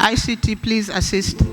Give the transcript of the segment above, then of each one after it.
ICT, please assist.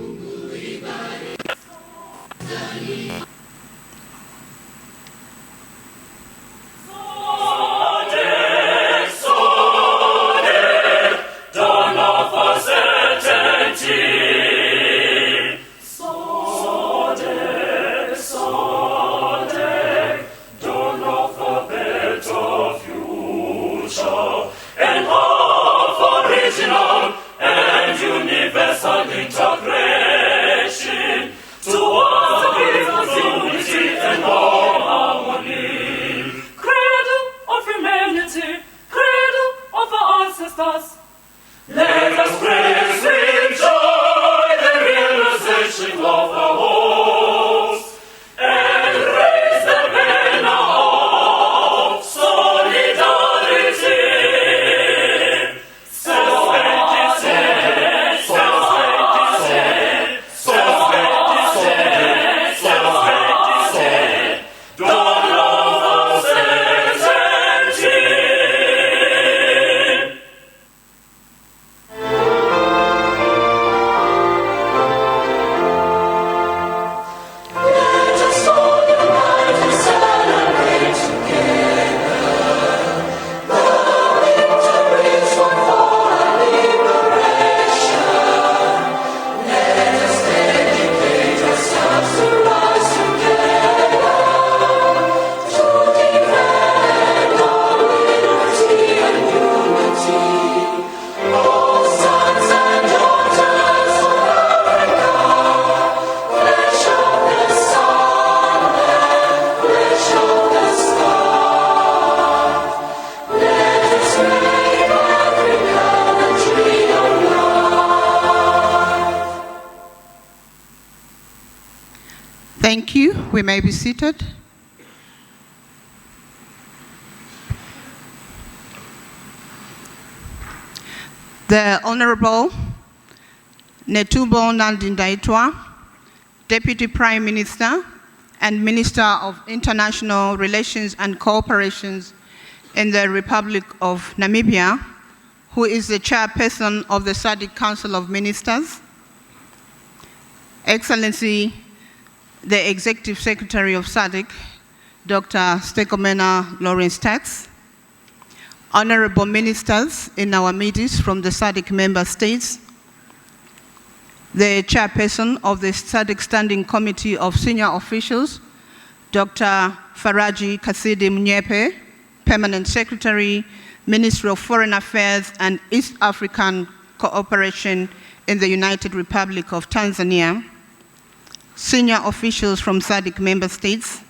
Thank you. We may be seated. The Honorable Netumbo Nandi-Ndaitwah, Deputy Prime Minister and Minister of International Relations and Cooperation in the Republic of Namibia, who is the chairperson of the SADC Council of Ministers, Excellency, the Executive Secretary of SADC, Dr. Stekomena Lawrence-Tax, Honorable Ministers in our midst from the SADC member states, the Chairperson of the SADC Standing Committee of Senior Officials, Dr. Faraji Kasidi Mnyepe, Permanent Secretary, Ministry of Foreign Affairs and East African Cooperation in the United Republic of Tanzania, senior officials from SADC member states,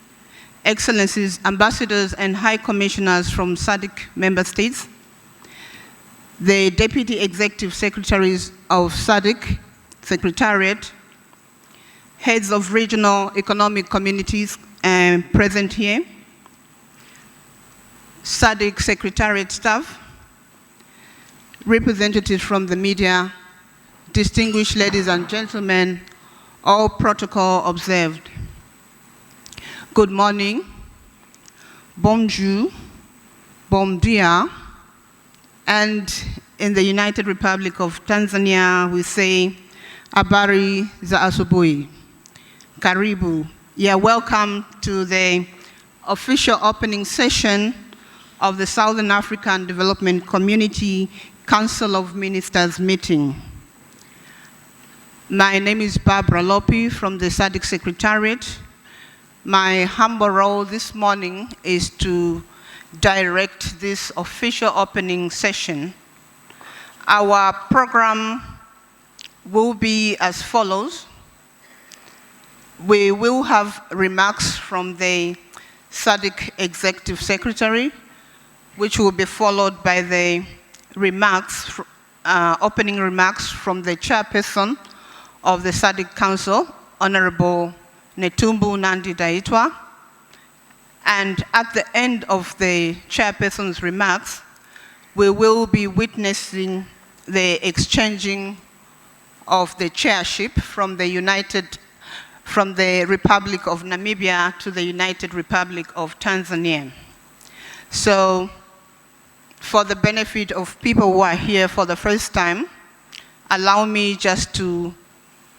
Excellencies, ambassadors and high commissioners from SADC member states, the Deputy Executive Secretaries of SADC Secretariat, heads of regional economic communities present here, SADC Secretariat staff, representatives from the media, distinguished ladies and gentlemen, all protocol observed. Good morning, bonjour, bon dia, and in the United Republic of Tanzania, we say, habari za asubuhi, karibu. Yeah, welcome to the official opening session of the Southern African Development Community Council of Ministers meeting. My name is Barbara Lopi from the SADC Secretariat. My humble role this morning is to direct this official opening session. Our program will be as follows. We will have remarks from the SADC Executive Secretary, which will be followed by the remarks, opening remarks from the Chairperson of the SADC Council, Honorable Netumbo Nandi-Ndaitwah. And at the end of the Chairperson's remarks, we will be witnessing the exchanging of the chairship from the Republic of Namibia to the United Republic of Tanzania. So, for the benefit of people who are here for the first time, allow me just to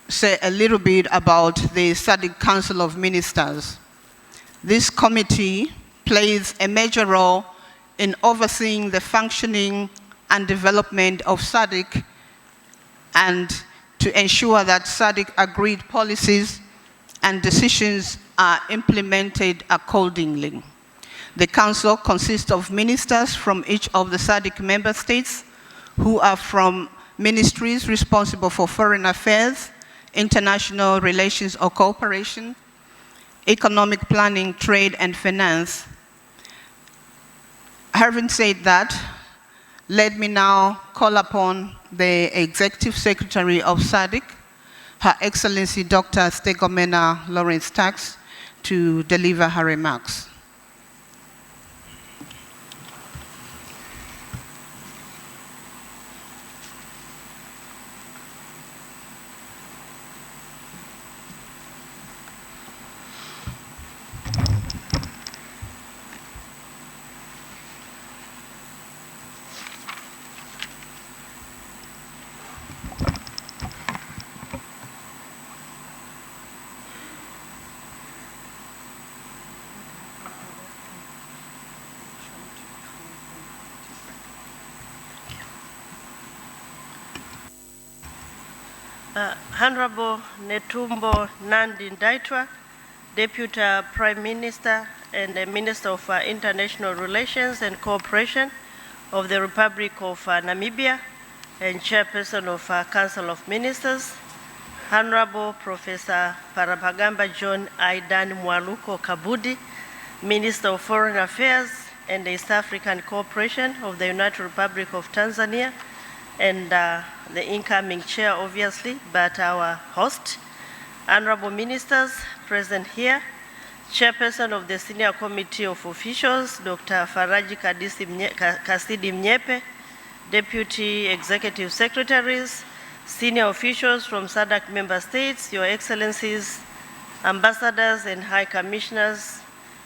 say a little bit about the SADC Council of Ministers. This committee plays a major role in overseeing the functioning and development of SADC and to ensure that SADC agreed policies and decisions are implemented accordingly. The Council consists of ministers from each of the SADC member states who are from ministries responsible for foreign affairs, international relations or cooperation, economic planning, trade, and finance. Having said that, let me now call upon the Executive Secretary of SADC, Her Excellency Dr. Stegomena Lawrence Tax, to deliver her remarks. Honorable Netumbo Nandi Ndaitwah, Deputy Prime Minister and the Minister of International Relations and Cooperation of the Republic of Namibia and Chairperson of Council of Ministers, Honorable Professor Parapagamba John Aidan Mwaluko Kabudi, Minister of Foreign Affairs and East African Cooperation of the United Republic of Tanzania, and the incoming chair, obviously, but our host, honorable ministers present here, Chairperson of the Senior Committee of Officials, Dr. Faraji Kasidi Mnyepe, Deputy Executive Secretaries, Senior Officials from SADC member states, Your Excellencies, Ambassadors and High Commissioners,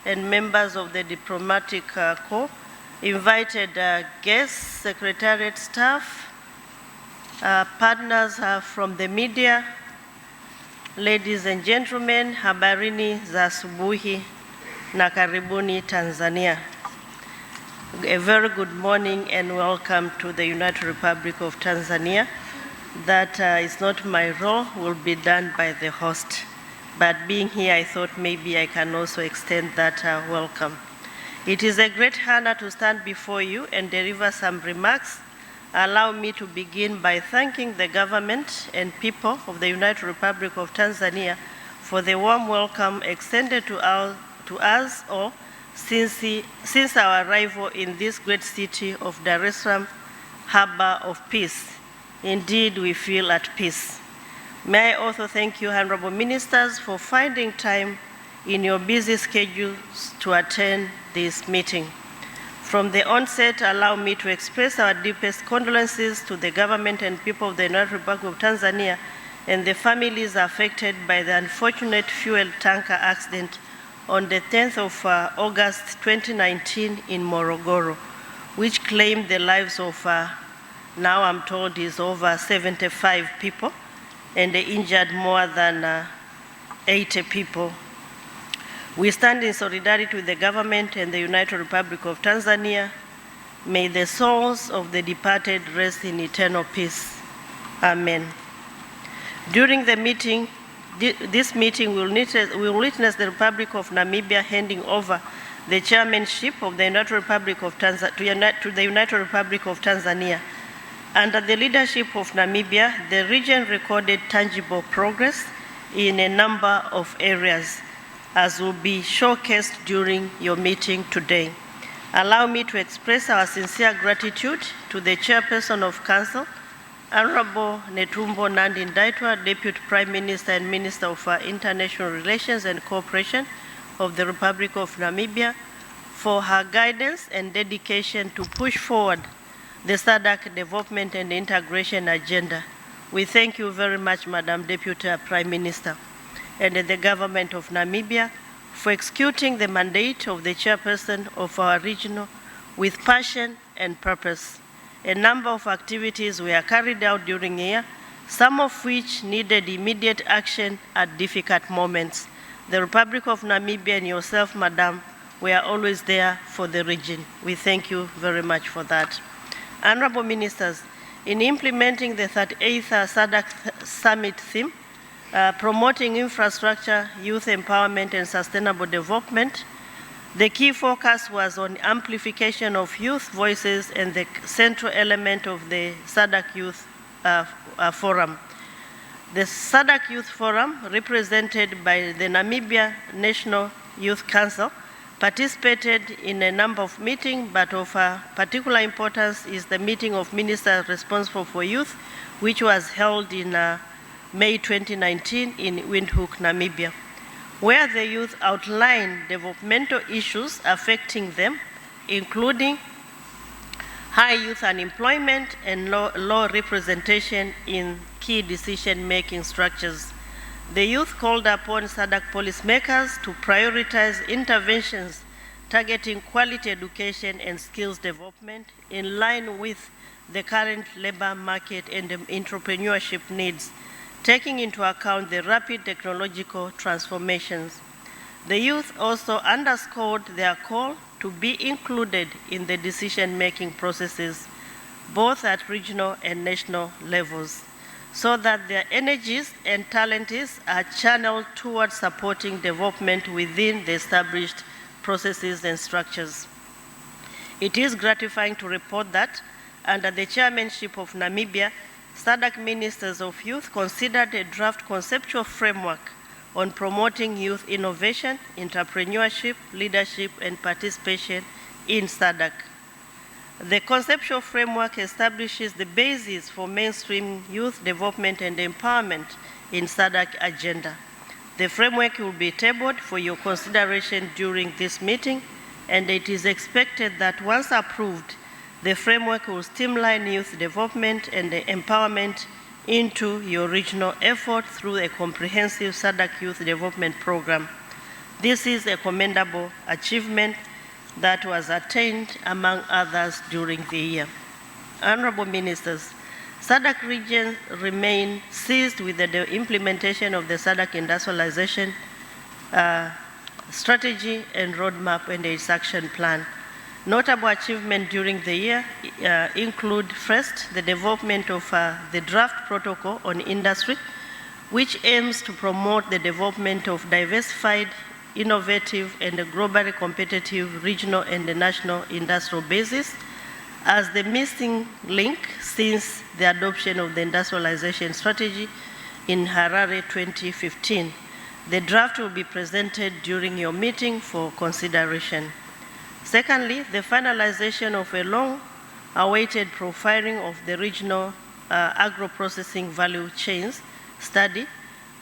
and members of the Diplomatic Corps, invited guests, Secretariat staff, partners from the media, ladies and gentlemen, habarini za asubuhi na karibuni Tanzania. A very good morning and welcome to the United Republic of Tanzania. That is not my role, will be done by the host. But being here, I thought maybe I can also extend that welcome. It is a great honor to stand before you and deliver some remarks. Allow me to begin by thanking the government and people of the United Republic of Tanzania for the warm welcome extended to us all since our arrival in this great city of Dar es Salaam, harbor of peace. Indeed, we feel at peace. May I also thank you, honorable ministers, for finding time in your busy schedules to attend this meeting. From the onset, allow me to express our deepest condolences to the government and people of the United Republic of Tanzania and the families affected by the unfortunate fuel tanker accident on the 10th of August 2019 in Morogoro, which claimed the lives of, now I'm told, is over 75 people, and they injured more than 80 people. We stand in solidarity with the government and the United Republic of Tanzania. May the souls of the departed rest in eternal peace. Amen. During the meeting, this meeting will witness the Republic of Namibia handing over the chairmanship of the United Republic of Tanzania to the United Republic of Tanzania. Under the leadership of Namibia, the region recorded tangible progress in a number of areas, as will be showcased during your meeting today. Allow me to express our sincere gratitude to the Chairperson of Council, Honorable Netumbo Nandi Ndaitwah, Deputy Prime Minister and Minister of International Relations and Cooperation of the Republic of Namibia, for her guidance and dedication to push forward the SADC development and integration agenda. We thank you very much, Madam Deputy Prime Minister, and the government of Namibia for executing the mandate of the chairperson of our region with passion and purpose. a number of activities were carried out during the year, some of which needed immediate action at difficult moments. The Republic of Namibia and yourself, Madam, were always there for the region. We thank you very much for that. Honorable Ministers, in implementing the 38th SADC Summit theme, promoting infrastructure, youth empowerment, and sustainable development, the key focus was on amplification of youth voices and the central element of the SADC Youth Forum. The SADC Youth Forum, represented by the Namibia National Youth Council, participated in a number of meetings, but of particular importance is the meeting of ministers responsible for youth, which was held in May 2019 in Windhoek, Namibia, where the youth outlined developmental issues affecting them, including high youth unemployment and low representation in key decision-making structures. The youth called upon SADC policymakers to prioritize interventions targeting quality education and skills development in line with the current labor market and entrepreneurship needs, taking into account the rapid technological transformations. The youth also underscored their call to be included in the decision-making processes, both at regional and national levels, so that their energies and talents are channeled towards supporting development within the established processes and structures. It is gratifying to report that, under the chairmanship of Namibia, SADC Ministers of Youth considered a draft conceptual framework on promoting youth innovation, entrepreneurship, leadership, and participation in SADC. The conceptual framework establishes the basis for mainstream youth development and empowerment in SADC agenda. The framework will be tabled for your consideration during this meeting, and it is expected that once approved, the framework will streamline youth development and empowerment into your regional effort through a comprehensive SADC Youth Development Program. This is a commendable achievement that was attained, among others, during the year. Honorable Ministers, SADC region remain seized with the implementation of the SADC industrialization strategy and roadmap and its action plan. Notable achievements during the year include, first, the development of the draft protocol on industry, which aims to promote the development of diversified, innovative, and globally competitive regional and national industrial bases as the missing link since the adoption of the industrialization strategy in Harare 2015. The draft will be presented during your meeting for consideration. Secondly, the finalization of a long-awaited profiling of the regional agro-processing value chains study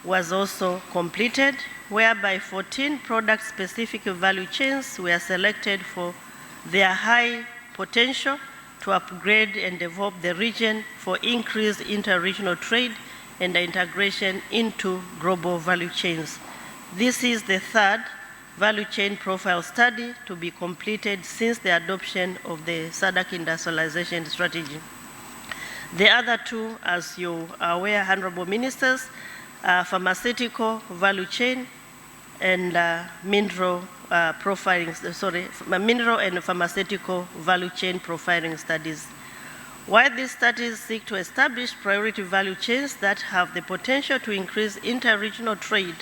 was also completed, whereby 14 product-specific value chains were selected for their high potential to upgrade and develop the region for increased inter-regional trade and integration into global value chains. This is the third value chain profile study to be completed since the adoption of the SADC industrialization strategy. The other two, as you are aware, Honorable Ministers, are pharmaceutical value chain and mineral and pharmaceutical value chain profiling studies. While these studies seek to establish priority value chains that have the potential to increase inter-regional trade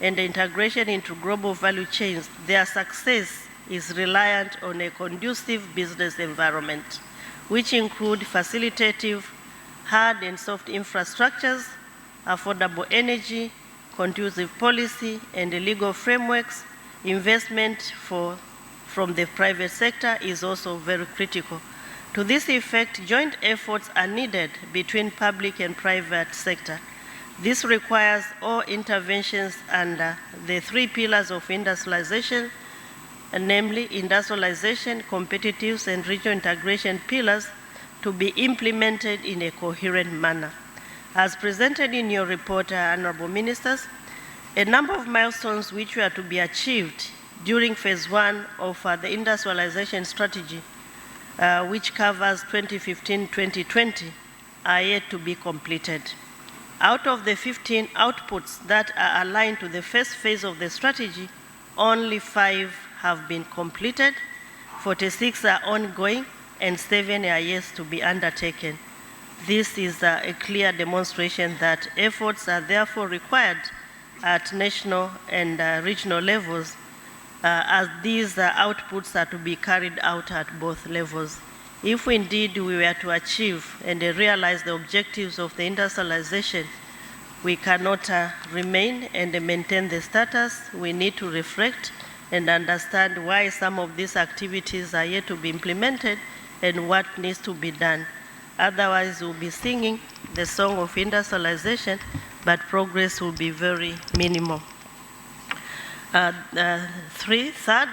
and the integration into global value chains, their success is reliant on a conducive business environment, which include facilitative hard and soft infrastructures, affordable energy, conducive policy, and legal frameworks. Investment from the private sector is also very critical. To this effect, joint efforts are needed between public and private sector. This requires all interventions under the three pillars of industrialization, namely industrialization, competitiveness, and regional integration pillars, to be implemented in a coherent manner. As presented in your report, Honorable Ministers, a number of milestones which were to be achieved during phase one of the industrialization strategy which covers 2015-2020, are yet to be completed. Out of the 15 outputs that are aligned to the first phase of the strategy, only 5 have been completed, 46 are ongoing, and 7 are yet to be undertaken. This is a clear demonstration that efforts are therefore required at national and regional levels, as these outputs are to be carried out at both levels. If indeed we were to achieve and realize the objectives of the industrialization, we cannot remain and maintain the status. We need to reflect and understand why some of these activities are yet to be implemented and what needs to be done. Otherwise, we'll be singing the song of industrialization, but progress will be very minimal. Third,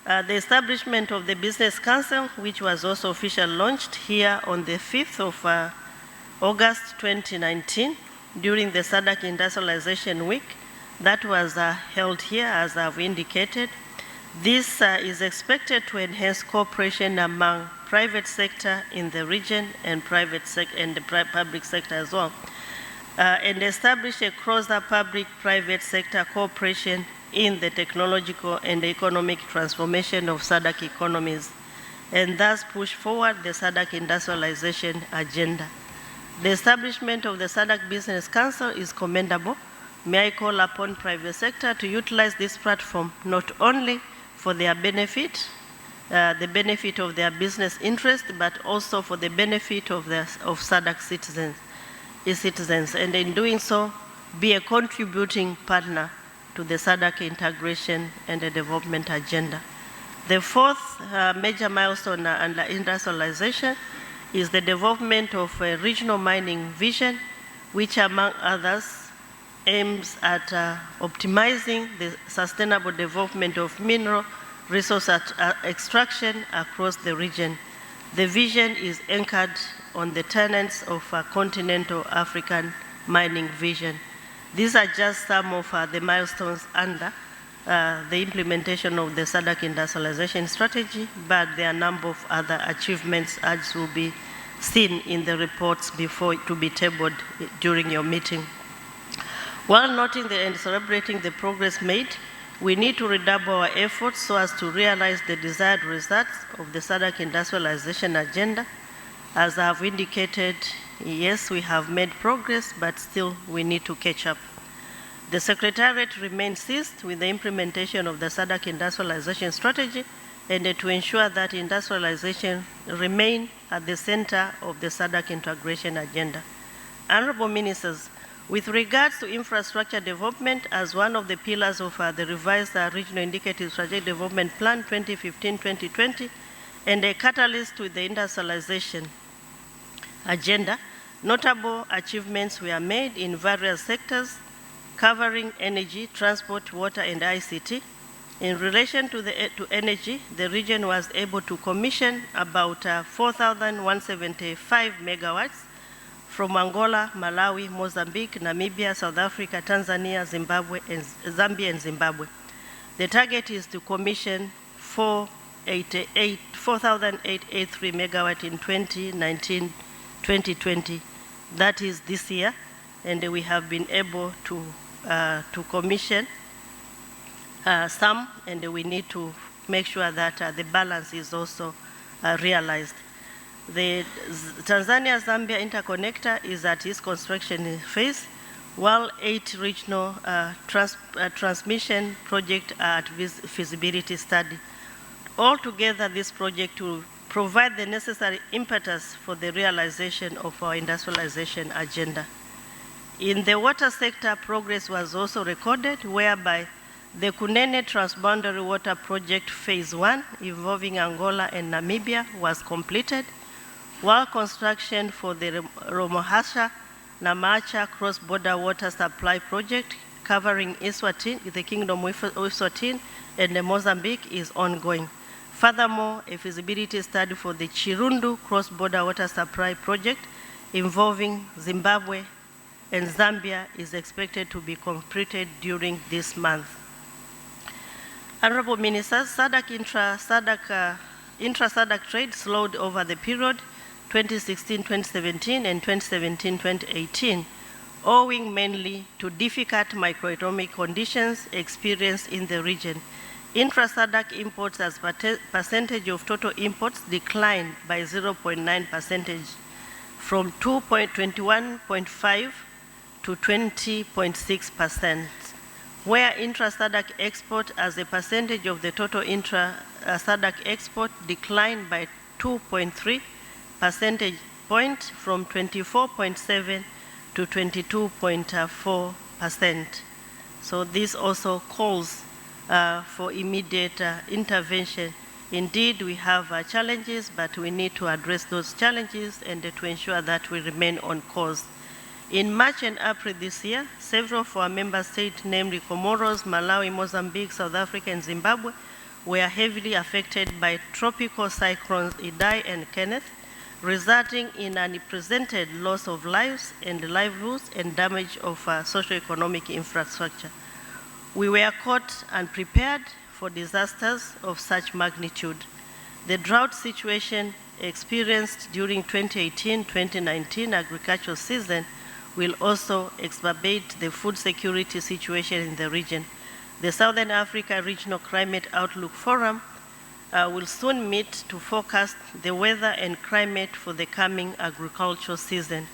the establishment of the Business Council, which was also officially launched here on the 5th of August 2019 during the SADC Industrialization Week that was held here, as I've indicated. This is expected to enhance cooperation among private sector in the region and the public sector as well, and establish a closer public-private sector cooperation in the technological and economic transformation of SADC economies, and thus push forward the SADC industrialization agenda. The establishment of the SADC Business Council is commendable. May I call upon private sector to utilize this platform not only for their benefit, the benefit of their business interest, but also for the benefit of SADC citizens, and in doing so, be a contributing partner to the SADC integration and the development agenda. The fourth major milestone under industrialization is the development of a regional mining vision, which among others aims at optimizing the sustainable development of mineral resource extraction across the region. The vision is anchored on the tenets of a continental African mining vision. These are just some of the milestones under the implementation of the SADC industrialization strategy, but there are a number of other achievements as will be seen in the reports before to be tabled during your meeting. While noting and celebrating the progress made, we need to redouble our efforts so as to realize the desired results of the SADC industrialization agenda. As I have indicated, yes, we have made progress, but still we need to catch up. The Secretariat remains seized with the implementation of the SADC industrialization strategy and to ensure that industrialization remain at the center of the SADC integration agenda. Honorable Ministers, with regards to infrastructure development as one of the pillars of the revised Regional Indicative Strategic Development Plan 2015-2020 and a catalyst to the industrialization agenda, notable achievements were made in various sectors covering energy, transport, water, and ICT. In relation to energy, the region was able to commission about 4,175 megawatts from Angola, Malawi, Mozambique, Namibia, South Africa, Tanzania, Zambia, and Zimbabwe. The target is to commission 4,883 megawatts in 2019-2020. That is this year, and we have been able to commission some, and we need to make sure that the balance is also realized. The Tanzania-Zambia interconnector is at its construction phase, while 8 regional transmission projects are at feasibility study. Altogether, this project will provide the necessary impetus for the realization of our industrialization agenda. In the water sector, progress was also recorded, whereby the Kunene Transboundary Water Project Phase 1, involving Angola and Namibia, was completed, while construction for the Romohasha-Namacha cross-border water supply project covering Eswatini, the Kingdom of Eswatini, and Mozambique is ongoing. Furthermore, a feasibility study for the Chirundu cross-border water supply project involving Zimbabwe and Zambia is expected to be completed during this month. Honorable Ministers, SADC intra-SADC trade slowed over the period 2016-2017 and 2017-2018, owing mainly to difficult macroeconomic conditions experienced in the region. Intra-SADC imports as percentage of total imports declined by 0.9 percentage from 21.5 to 20.6%, where intra-SADC export as a percentage of the total intra-SADC export declined by 2.3 percentage points from 24.7 to 22.4%. So this also calls for immediate intervention. Indeed, we have challenges, but we need to address those challenges and to ensure that we remain on course. In March and April this year, several of our member states, namely Comoros, Malawi, Mozambique, South Africa, and Zimbabwe, were heavily affected by tropical cyclones Idai and Kenneth, resulting in an unprecedented loss of lives and livelihoods and damage of socio-economic infrastructure. We were caught unprepared for disasters of such magnitude. The drought situation experienced during 2018-2019 agricultural season will also exacerbate the food security situation in the region. The Southern Africa Regional Climate Outlook Forum will soon meet to forecast the weather and climate for the coming agricultural season.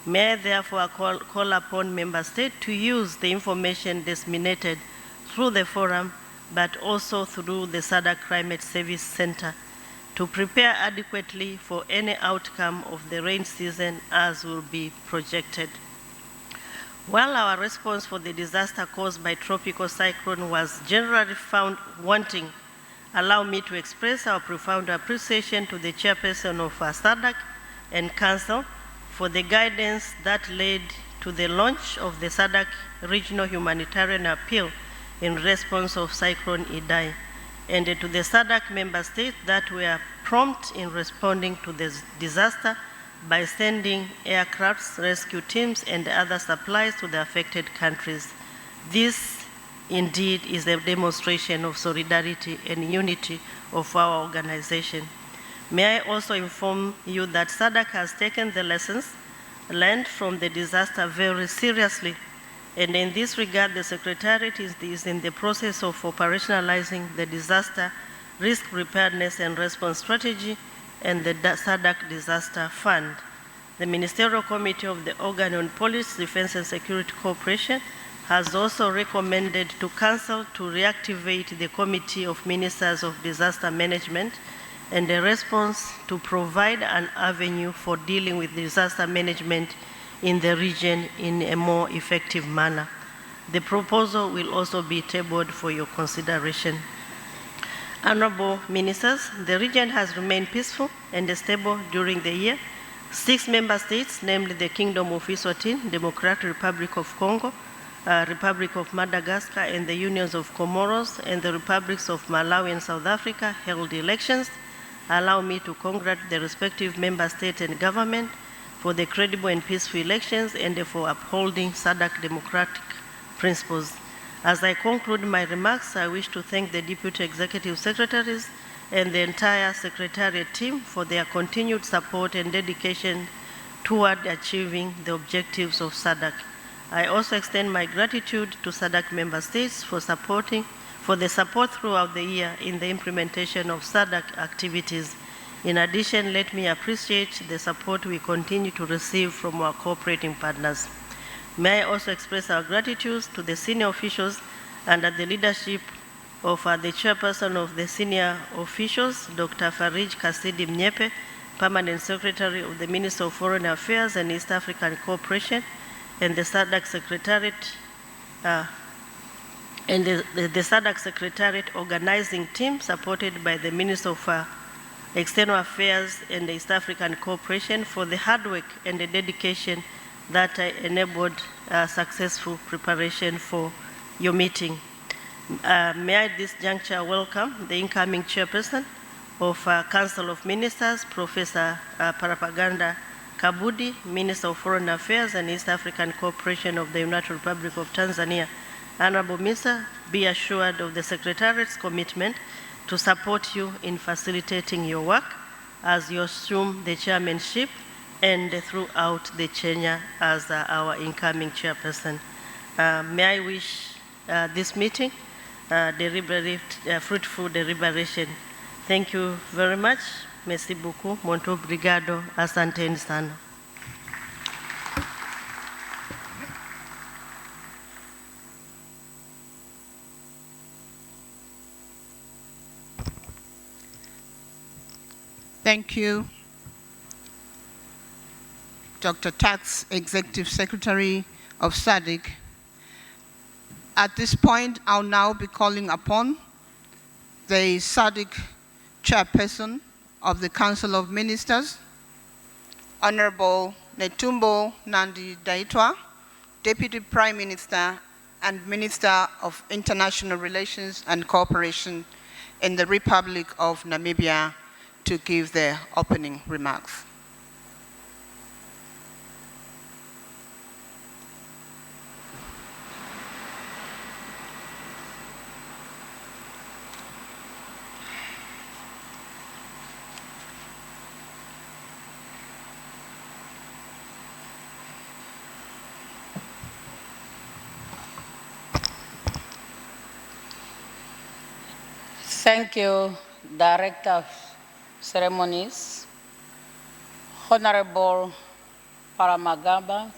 May I therefore call upon member states to use the information disseminated through the forum, but also through the SADC Climate Service Center, to prepare adequately for any outcome of the rain season as will be projected. While our response for the disaster caused by tropical cyclone was generally found wanting, allow me to express our profound appreciation to the chairperson of SADC and Council for the guidance that led to the launch of the SADC Regional Humanitarian Appeal in response of Cyclone Idai, and to the SADC member states that were prompt in responding to this disaster by sending aircrafts, rescue teams, and other supplies to the affected countries. This indeed is a demonstration of solidarity and unity of our organization. May I also inform you that SADC has taken the lessons learned from the disaster very seriously, and in this regard, the Secretariat is in the process of operationalizing the disaster risk preparedness and response strategy and the SADC Disaster Fund. The Ministerial Committee of the Organ on Police, Defense and Security Cooperation has also recommended to Council to reactivate the Committee of Ministers of Disaster Management and a response to provide an avenue for dealing with disaster management in the region in a more effective manner. The proposal will also be tabled for your consideration. Honorable Ministers, the region has remained peaceful and stable during the year. 6 member states, namely the Kingdom of Eswatini, Democratic Republic of Congo, Republic of Madagascar, and the Unions of Comoros, and the Republics of Malawi and South Africa, held elections. Allow me to congratulate the respective member state and government for the credible and peaceful elections and for upholding SADC democratic principles. As I conclude my remarks, I wish to thank the Deputy Executive Secretaries and the entire Secretariat team for their continued support and dedication toward achieving the objectives of SADC. I also extend my gratitude to SADC member states for the support throughout the year in the implementation of SADC activities. In addition, let me appreciate the support we continue to receive from our cooperating partners. May I also express our gratitude to the senior officials under the leadership of the chairperson of the senior officials, Dr. Farij Kasidi Mnyepe, Permanent Secretary of the Ministry of Foreign Affairs and East African Cooperation, and the SADC Secretariat, the SADC Secretariat organizing team supported by the Minister of External Affairs and East African Cooperation for the hard work and the dedication that enabled successful preparation for your meeting. May I at this juncture welcome the incoming chairperson of Council of Ministers, Professor Parapaganda Kabudi, Minister of Foreign Affairs and East African Cooperation of the United Republic of Tanzania. Honorable Minister, be assured of the Secretariat's commitment to support you in facilitating your work as you assume the chairmanship and throughout the tenure as our incoming chairperson. May I wish this meeting fruitful deliberation. Thank you very much. Merci beaucoup. Muito obrigado. Asanteni sana. Thank you, Dr. Tax, Executive Secretary of SADC. At this point, I'll now be calling upon the SADC Chairperson of the Council of Ministers, Honorable Netumbo Nandi-Ndaitwah, Deputy Prime Minister and Minister of International Relations and Cooperation in the Republic of Namibia, to give their opening remarks. Thank you, Director of Ceremonies, Honorable Paramagamba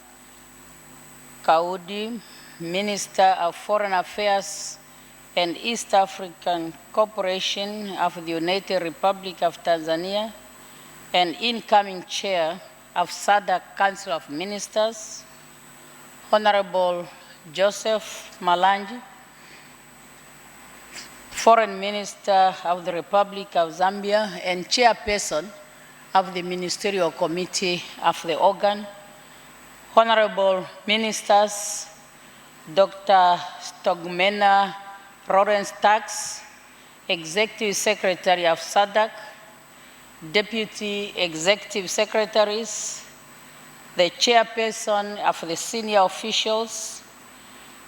Kaudi, Minister of Foreign Affairs and East African Cooperation of the United Republic of Tanzania and incoming Chair of SADC Council of Ministers, Honorable Joseph Malanji, Foreign Minister of the Republic of Zambia and Chairperson of the Ministerial Committee of the organ, Honorable Ministers, Dr. Stogmena Lawrence Tax, Executive Secretary of SADC, Deputy Executive Secretaries, the Chairperson of the senior officials,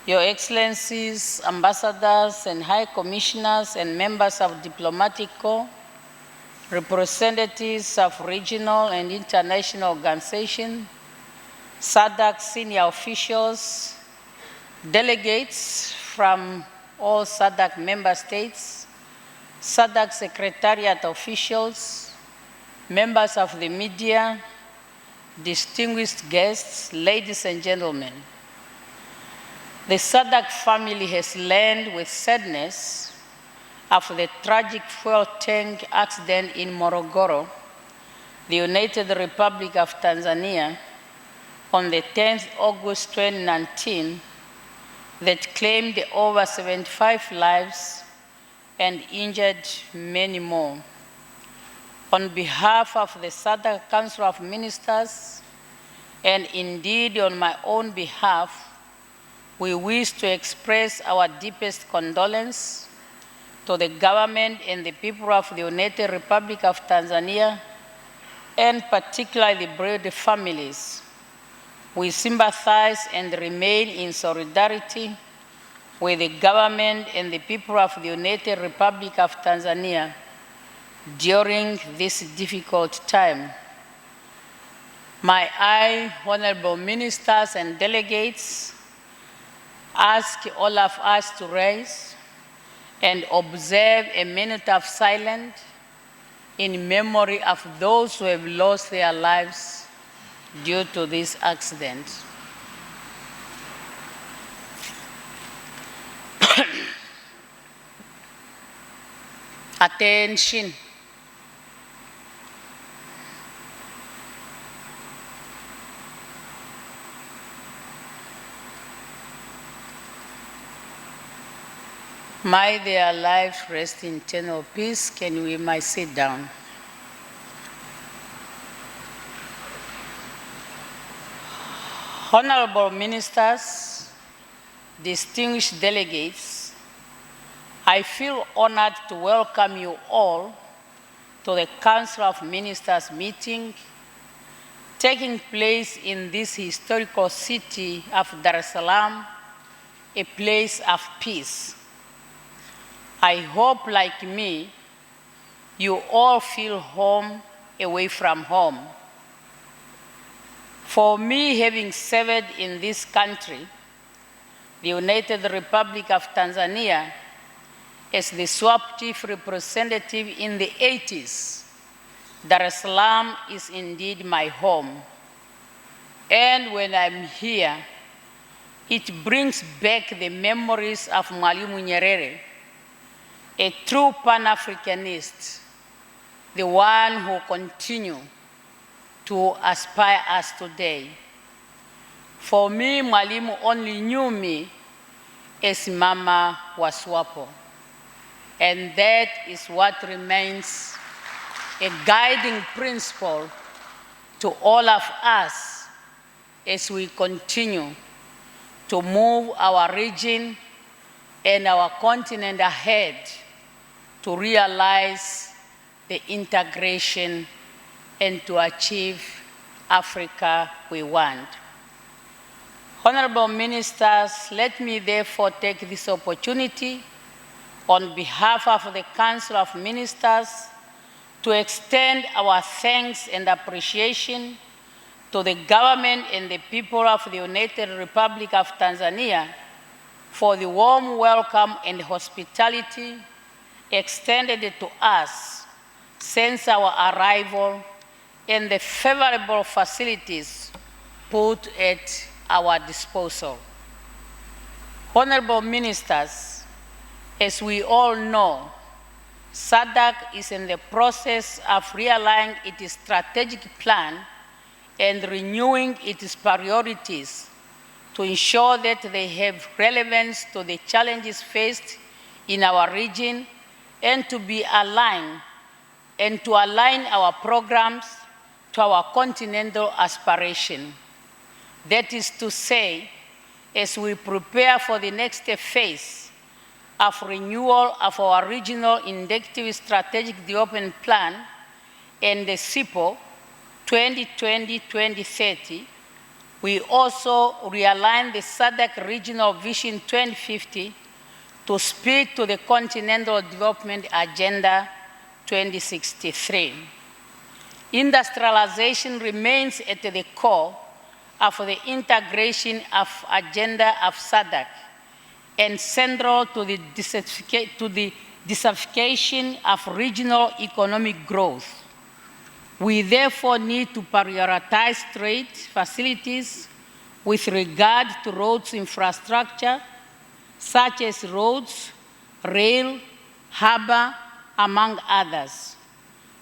Your Excellencies, Ambassadors and High Commissioners and members of Diplomatic Corps, representatives of regional and international organizations, SADC senior officials, delegates from all SADC member states, SADC Secretariat officials, members of the media, distinguished guests, ladies and gentlemen. The SADC family has learned with sadness of the tragic fuel tank accident in Morogoro, the United Republic of Tanzania, on the 10th August 2019, that claimed over 75 lives and injured many more. On behalf of the SADC Council of Ministers, and indeed on my own behalf, we wish to express our deepest condolence to the government and the people of the United Republic of Tanzania, and particularly the bereaved families. We sympathize and remain in solidarity with the government and the people of the United Republic of Tanzania during this difficult time. May I, honorable ministers and delegates, ask all of us to rise and observe a minute of silence in memory of those who have lost their lives due to this accident. Attention. May their lives rest in eternal peace. Can we might sit down? Honorable ministers, distinguished delegates, I feel honored to welcome you all to the Council of Ministers meeting taking place in this historical city of Dar es Salaam, a place of peace. I hope, like me, you all feel home away from home. For me, having served in this country, the United Republic of Tanzania, as the SWAP chief representative in the 80s, Dar es Salaam is indeed my home. And when I'm here, it brings back the memories of Mwalimu Nyerere, a true Pan-Africanist, the one who continues to inspire us today. For me, Mwalimu only knew me as Mama wa SWAPO, and that is what remains a guiding principle to all of us as we continue to move our region and our continent ahead to realize the integration and to achieve Africa we want. Honorable Ministers, let me therefore take this opportunity on behalf of the Council of Ministers to extend our thanks and appreciation to the government and the people of the United Republic of Tanzania for the warm welcome and hospitality extended to us since our arrival and the favorable facilities put at our disposal. Honorable Ministers, as we all know, SADC is in the process of realigning its strategic plan and renewing its priorities to ensure that they have relevance to the challenges faced in our region and to be aligned and to align our programs to our continental aspiration. That is to say, as we prepare for the next phase of renewal of our regional indicative strategic development plan and the SIPO 2020-2030, we also realign the SADC Regional Vision 2050 to speak to the Continental Development Agenda 2063. Industrialization remains at the core of the integration of agenda of SADC and central to the diversification of regional economic growth. We therefore need to prioritize trade facilities with regard to roads infrastructure, such as roads, rail, harbor, among others.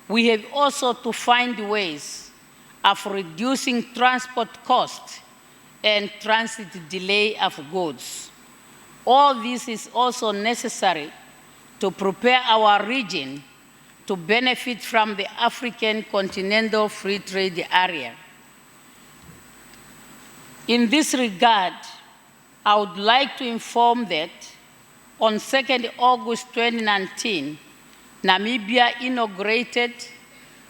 We have also to find ways of reducing transport costs and transit delay of goods. All this is also necessary to prepare our region to benefit from the African Continental Free Trade Area. In this regard, I would like to inform that on 2nd August 2019, Namibia inaugurated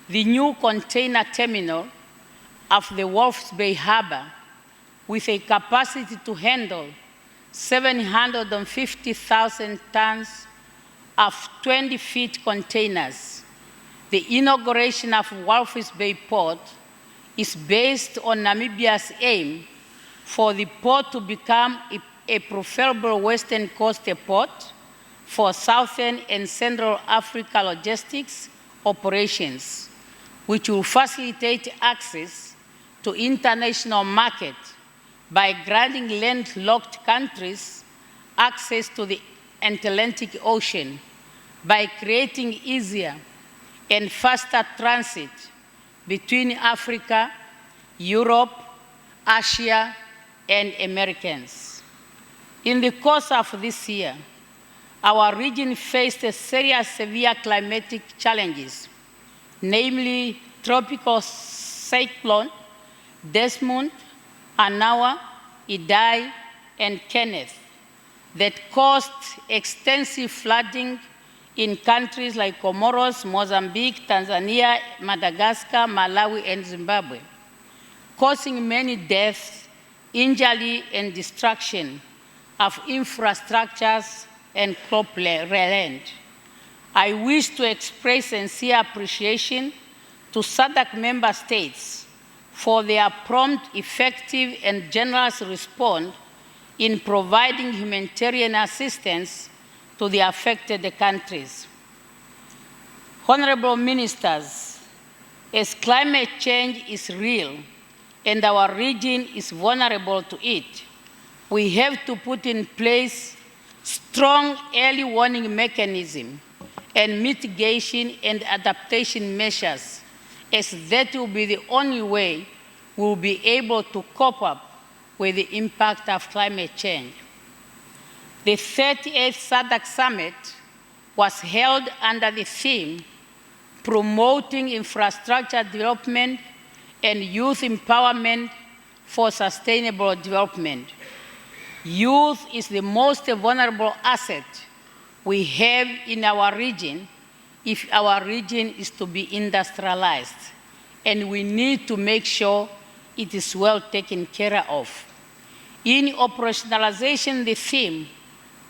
the new container terminal of the Walvis Bay Harbor with a capacity to handle 750,000 tons of 20-feet containers. The inauguration of Walvis Bay Port is based on Namibia's aim for the port to become a preferable Western Coast port for Southern and Central Africa logistics operations, which will facilitate access to international market by granting landlocked countries access to the Atlantic Ocean, by creating easier and faster transit between Africa, Europe, Asia, and Americans. In the course of this year, our region faced a serious severe climatic challenges, namely tropical cyclone Desmond, Anawa, Idai, and Kenneth, that caused extensive flooding in countries like Comoros, Mozambique, Tanzania, Madagascar, Malawi, and Zimbabwe, causing many deaths, injury, and destruction of infrastructures and cropland. I wish to express sincere appreciation to SADC member states for their prompt, effective, and generous response in providing humanitarian assistance to the affected countries. Honorable Ministers, as climate change is real and our region is vulnerable to it, we have to put in place strong early warning mechanisms and mitigation and adaptation measures, as that will be the only way we'll be able to cope up with the impact of climate change. The 38th SADC Summit was held under the theme Promoting Infrastructure Development and Youth Empowerment for Sustainable Development. Youth is the most vulnerable asset we have in our region if our region is to be industrialized, and we need to make sure it is well taken care of. In operationalization the theme,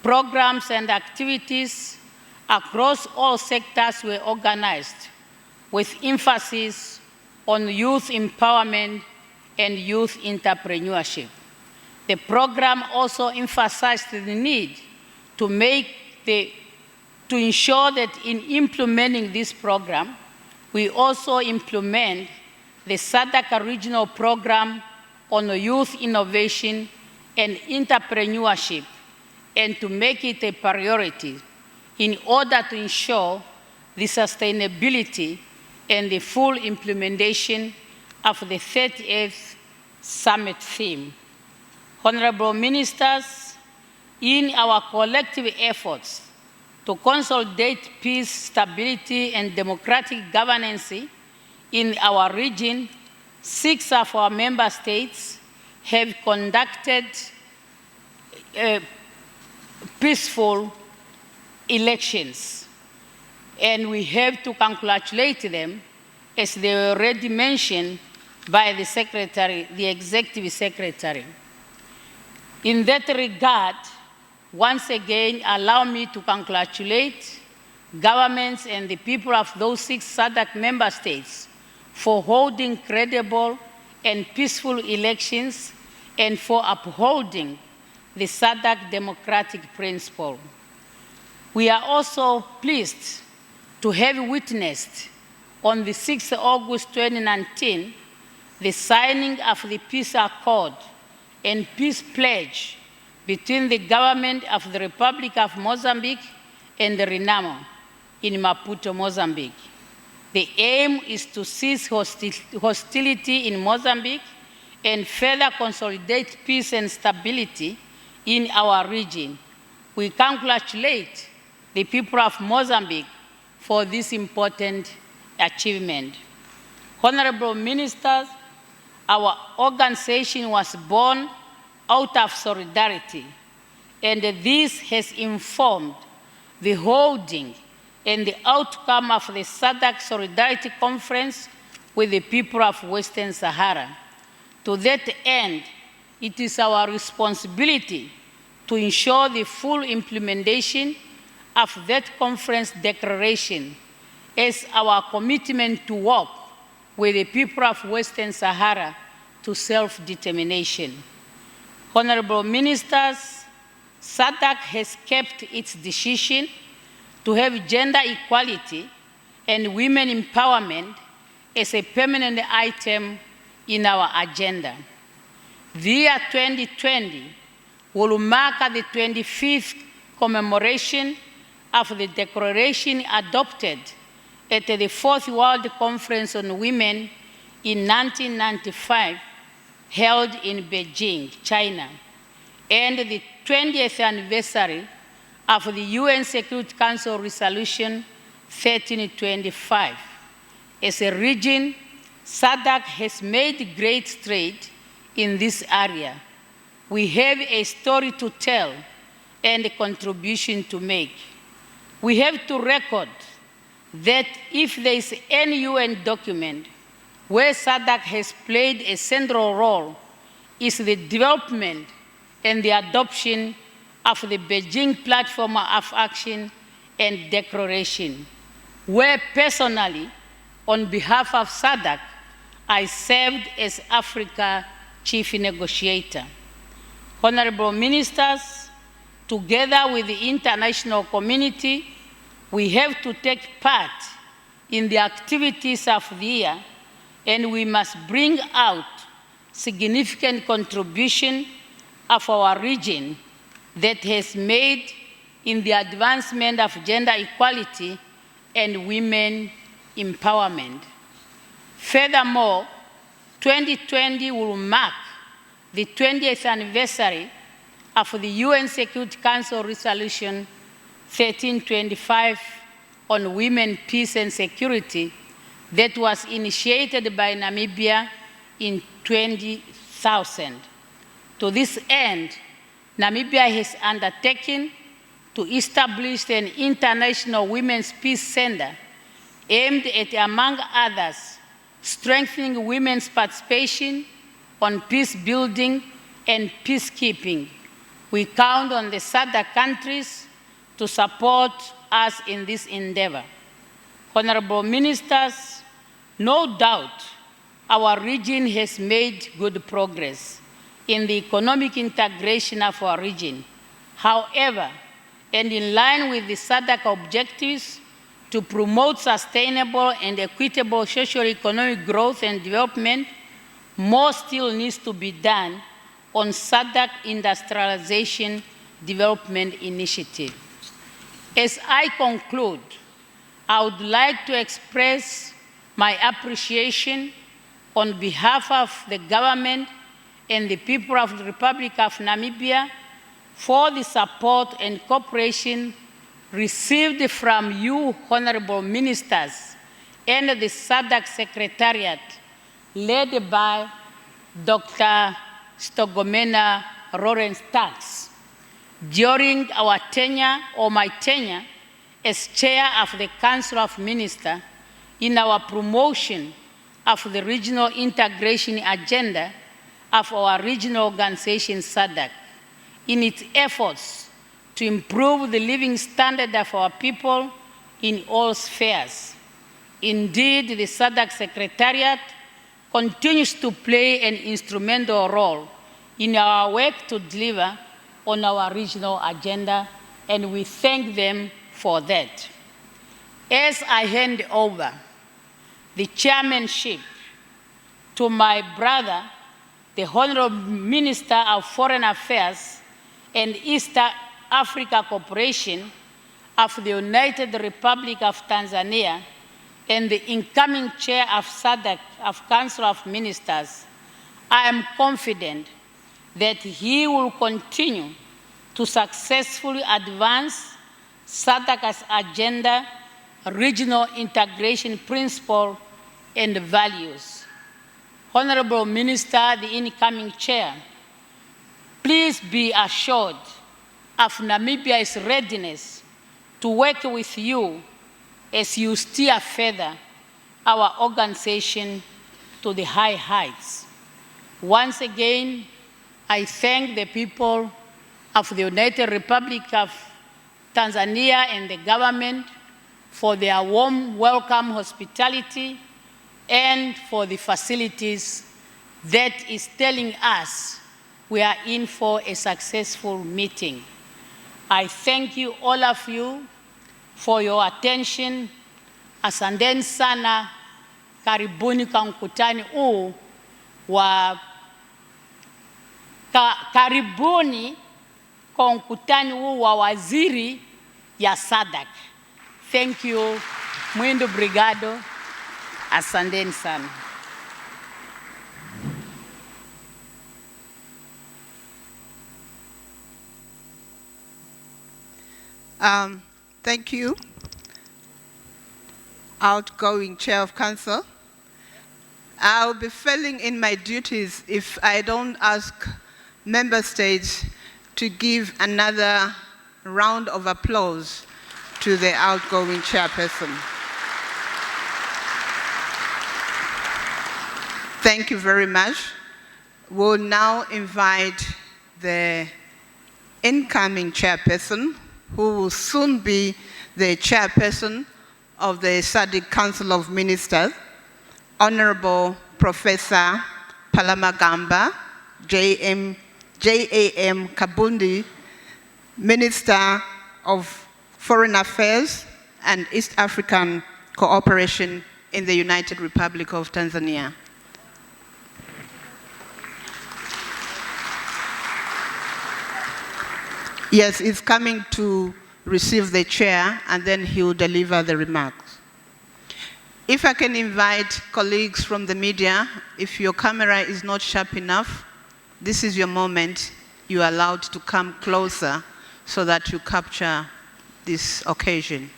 programs and activities across all sectors were organized with emphasis on youth empowerment and youth entrepreneurship. The program also emphasized the need to ensure that in implementing this program, we also implement the SADC regional program on youth innovation and entrepreneurship, and to make it a priority in order to ensure the sustainability and the full implementation of the 38th Summit theme. Honorable Ministers, in our collective efforts to consolidate peace, stability, and democratic governance in our region, 6 of our member states have conducted peaceful elections. And we have to congratulate them, as they were already mentioned by the Secretary, the Executive Secretary. In that regard, once again, allow me to congratulate governments and the people of those 6 SADC member states for holding credible and peaceful elections and for upholding the SADC democratic principle. We are also pleased to have witnessed on the 6th of August 2019 the signing of the peace accord and peace pledge between the government of the Republic of Mozambique and the RENAMO in Maputo, Mozambique. The aim is to cease hostility in Mozambique and further consolidate peace and stability in our region. We congratulate the people of Mozambique for this important achievement. Honorable Ministers, our organization was born out of solidarity, and this has informed the holding and the outcome of the SADC Solidarity Conference with the people of Western Sahara. To that end, it is our responsibility to ensure the full implementation of that conference declaration as our commitment to work with the people of Western Sahara to self-determination. Honorable Ministers, SADC has kept its decision to have gender equality and women empowerment as a permanent item in our agenda. The year 2020 will mark the 25th commemoration of the declaration adopted at the 4th World Conference on Women in 1995, held in Beijing, China, and the 20th anniversary of the UN Security Council Resolution 1325. As a region, SADC has made great strides in this area. We have a story to tell and a contribution to make. We have to record that if there is any UN document where SADC has played a central role, is the development and the adoption of the Beijing Platform of Action and Declaration, where personally, on behalf of SADC, I served as Africa Chief Negotiator. Honorable Ministers, together with the international community, we have to take part in the activities of the year, and we must bring out significant contribution of our region that has made in the advancement of gender equality and women empowerment. Furthermore, 2020 will mark the 20th anniversary of the UN Security Council Resolution 1325 on women, peace, and security that was initiated by Namibia in 2000. To this end, Namibia has undertaken to establish an international women's peace center aimed at, among others, strengthening women's participation on peace building and peacekeeping. We count on the SADC countries to support us in this endeavor. Honorable Ministers, no doubt our region has made good progress in the economic integration of our region. However, and in line with the SADC objectives to promote sustainable and equitable socio-economic growth and development, more still needs to be done on SADC Industrialization Development Initiative. As I conclude, I would like to express my appreciation on behalf of the government and the people of the Republic of Namibia for the support and cooperation received from you, honorable ministers, and the SADC Secretariat, led by Dr. Stogomena Lawrence-Tax, during our tenure, or my tenure, as chair of the Council of Ministers in our promotion of the regional integration agenda of our regional organization, SADC, in its efforts to improve the living standard of our people in all spheres. Indeed, the SADC Secretariat continues to play an instrumental role in our work to deliver on our regional agenda, and we thank them for that. As I hand over the chairmanship to my brother, the Honorable Minister of Foreign Affairs and East Africa Cooperation of the United Republic of Tanzania, and the incoming chair of SADC, of Council of Ministers, I am confident that he will continue to successfully advance SADC's agenda, regional integration principle, and values. Honorable Minister, the incoming chair, please be assured of Namibia's readiness to work with you as you steer further our organization to the high heights. Once again, I thank the people of the United Republic of Tanzania and the government for their warm welcome hospitality and for the facilities that is telling us we are in for a successful meeting. I thank you, all of you, for your attention. Asanteni sana, karibuni kwa mkutano huu wa karibuni kwa mkutano huu wa waziri ya SADC. Thank you, muito obrigado. Asanteni sana. Thank you, outgoing Chair of Council. I'll be failing in my duties if I don't ask member states to give another round of applause to the outgoing chairperson. Thank you very much. We'll now invite the incoming chairperson, who will soon be the chairperson of the SADC Council of Ministers, Honorable Professor Palamagamba J.A.M. Kabundi, Minister of Foreign Affairs and East African Cooperation in the United Republic of Tanzania. Yes, he's coming to receive the chair, and then he will deliver the remarks. If I can invite colleagues from the media, if your camera is not sharp enough, this is your moment. You are allowed to come closer so that you capture this occasion.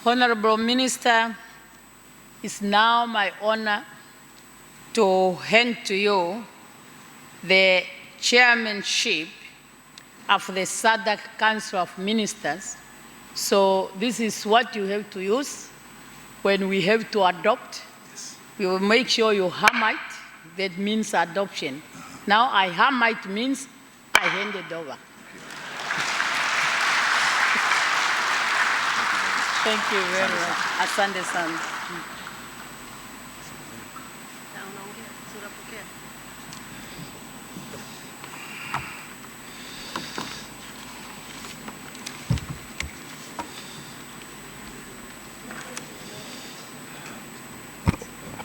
Honorable Minister, it's now my honor to hand to you the chairmanship of the SADC Council of Ministers. So this is what you have to use when we have to adopt. We will make sure you ham it. That means adoption. Now I ham it means I hand it over. Thank you very much. Asante sana.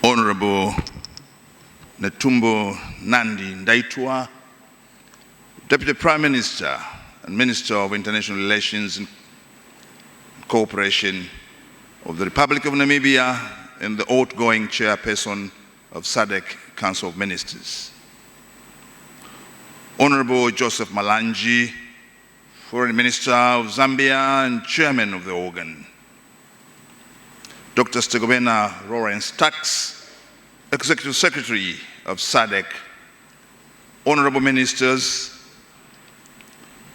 Honorable Netumbo Nandi Ndaitwah, Deputy Prime Minister and Minister of International Relations and Cooperation of the Republic of Namibia and the outgoing chairperson of SADC Council of Ministers. Honorable Joseph Malanji, Foreign Minister of Zambia and Chairman of the organ. Dr. Stegobena Lawrence Tax, Executive Secretary of SADC. Honorable Ministers,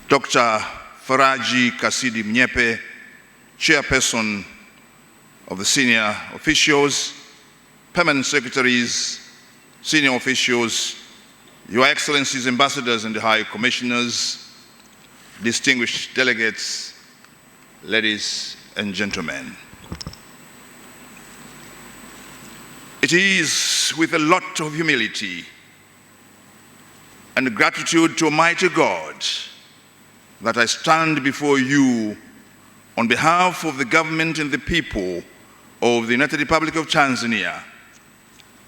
Dr. Faraji Kasidi Mnyepe, Chairperson of the senior officials, permanent secretaries, senior officials, Your Excellencies, ambassadors and the High Commissioners, distinguished delegates, ladies and gentlemen. It is with a lot of humility and gratitude to Almighty God that I stand before you on behalf of the government and the people of the United Republic of Tanzania,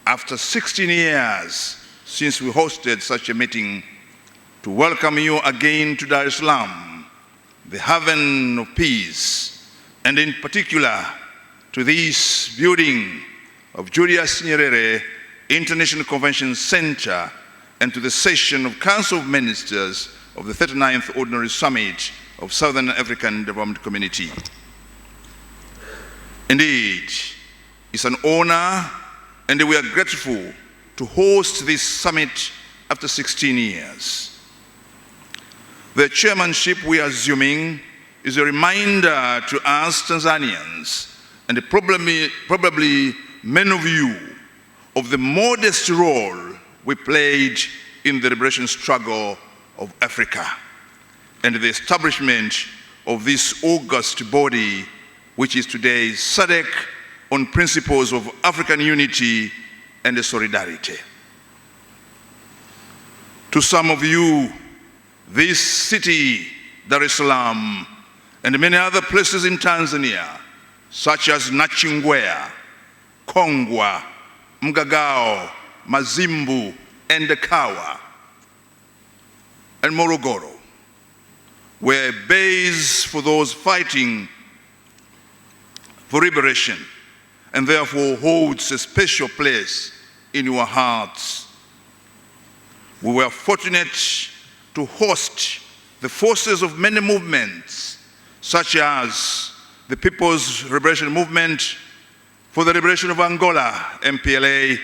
after 16 years since we hosted such a meeting, to welcome you again to Dar es Salaam, the haven of peace, and in particular to this building of Julius Nyerere International Convention Center, and to the session of Council of Ministers of the 39th Ordinary Summit of Southern African Development Community. Indeed, it's an honor, and we are grateful to host this summit after 16 years. The chairmanship we are assuming is a reminder to us Tanzanians, and probably many of you, of the modest role we played in the liberation struggle of Africa and the establishment of this august body, which is today SADC, on principles of African unity and solidarity. To some of you, this city, Dar es Salaam, and many other places in Tanzania, such as Nachingwea, Kongwa, Mgagao, Mazimbu, and Kawa, and Morogoro, were a base for those fighting for liberation, and therefore holds a special place in your hearts. We were fortunate to host the forces of many movements, such as the People's Liberation Movement, for the Liberation of Angola, MPLA,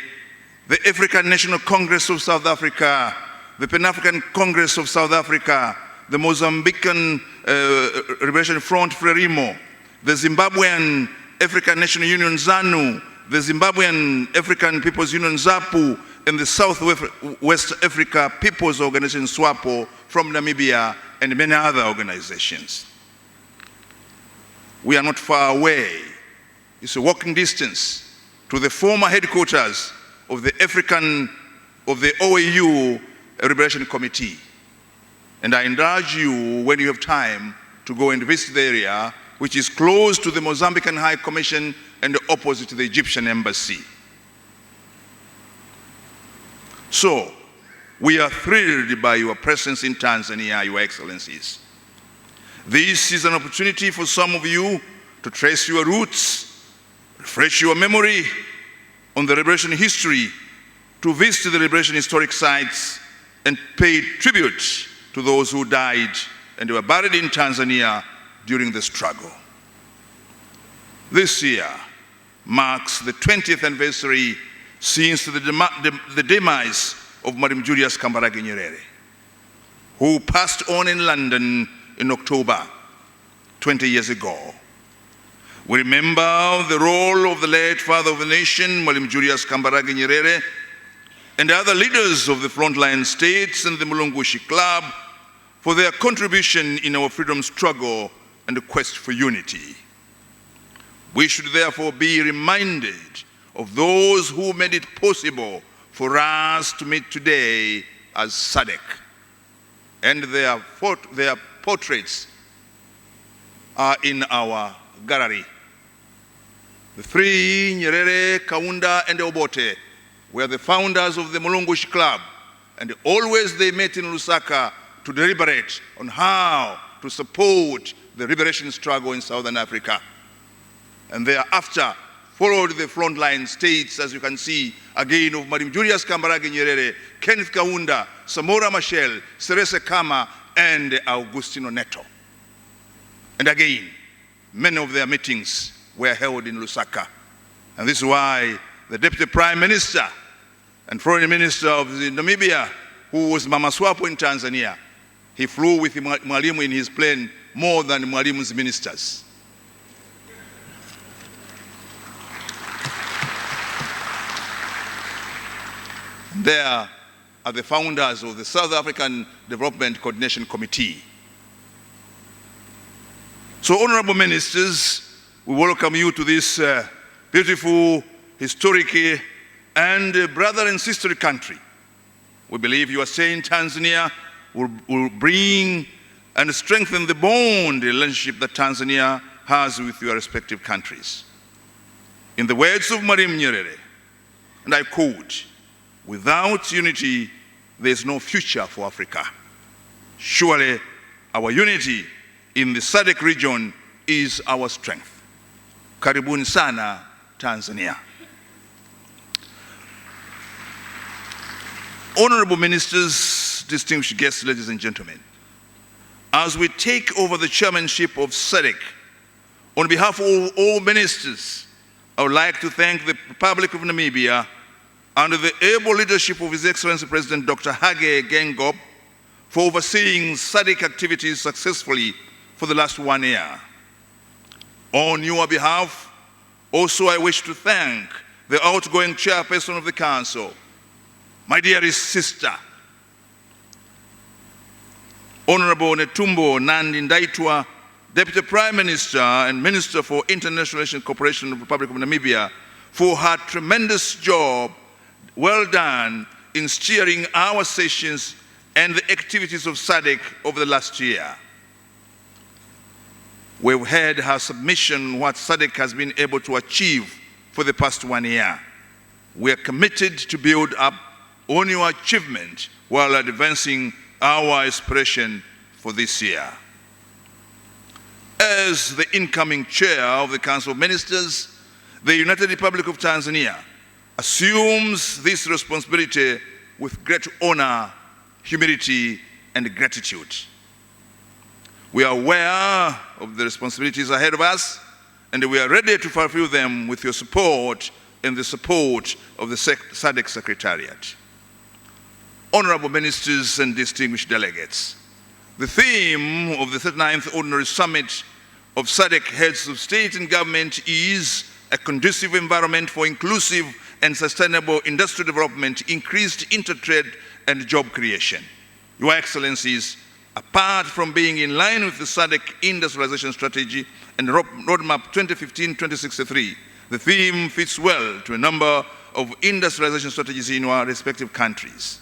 the African National Congress of South Africa, the Pan-African Congress of South Africa, the Mozambican Liberation Front Frelimo, the Zimbabwean African National Union ZANU, the Zimbabwean African People's Union ZAPU, and the Southwest Africa People's Organization SWAPO from Namibia, and many other organizations. We are not far away. It's a walking distance to the former headquarters of the OAU Liberation Committee. And I encourage you, when you have time, to go and visit the area, which is close to the Mozambican High Commission and opposite to the Egyptian Embassy. So, we are thrilled by your presence in Tanzania, Your Excellencies. This is an opportunity for some of you to trace your roots, refresh your memory on the liberation history, to visit the liberation historic sites, and pay tribute to those who died and were buried in Tanzania during the struggle. This year marks the 20th anniversary since the demise of Madam Julius Kambarage Nyerere, who passed on in London in October 20 years ago. We remember the role of the late father of the nation, Madam Julius Kambarage Nyerere, and other leaders of the frontline states and the Mulungushi Club for their contribution in our freedom struggle and the quest for unity. We should therefore be reminded of those who made it possible for us to meet today as SADC, and their portraits are in our gallery. The three, Nyerere, Kaunda, and Obote, were the founders of the Mulungushi Club, and always they met in Lusaka to deliberate on how to support the liberation struggle in Southern Africa. And thereafter followed the frontline states, as you can see, again of Madam Julius Kambarage Nyerere, Kenneth Kaunda, Samora Machel, Serese Khama, and Augustino Neto. And again, many of their meetings were held in Lusaka. And this is why the Deputy Prime Minister and Foreign Minister of Namibia, who was Mama Swapo in Tanzania, he flew with Mwalimu in his plane more than Mwalimu's ministers. There are the founders of the South African Development Coordination Committee. So, honorable ministers, we welcome you to this beautiful, historic, and brother and sister country. We believe your stay in Tanzania will bring and strengthen the bond, the relationship that Tanzania has with your respective countries. In the words of Madam Nyerere, and I quote, "Without unity, there is no future for Africa. Surely our unity in the SADC region is our strength." Karibuni sana, Tanzania. Honorable ministers, distinguished guests, ladies and gentlemen, as we take over the chairmanship of SADC, on behalf of all ministers, I would like to thank the Republic of Namibia under the able leadership of His Excellency President Dr. Hage Geingob for overseeing SADC activities successfully for the last 1 year. On your behalf, also I wish to thank the outgoing chairperson of the Council, my dearest sister, Honorable Netumbo Nandi-Ndaitwah, Deputy Prime Minister and Minister for International Relations and Cooperation of the Republic of Namibia, for her tremendous job, well done, in steering our sessions and the activities of SADC over the last year. We've heard her submission, what SADC has been able to achieve for the past 1 year. We are committed to build up on your achievement while advancing our aspiration for this year. As the incoming chair of the Council of Ministers, the United Republic of Tanzania assumes this responsibility with great honor, humility, and gratitude. We are aware of the responsibilities ahead of us and we are ready to fulfill them with your support and the support of the SADC Secretariat. Honorable Ministers and distinguished delegates, the theme of the 39th Ordinary Summit of SADC Heads of State and Government is a conducive environment for inclusive and sustainable industrial development, increased intertrade and job creation. Your Excellencies, apart from being in line with the SADC industrialization strategy and roadmap 2015-2063, the theme fits well to a number of industrialization strategies in our respective countries.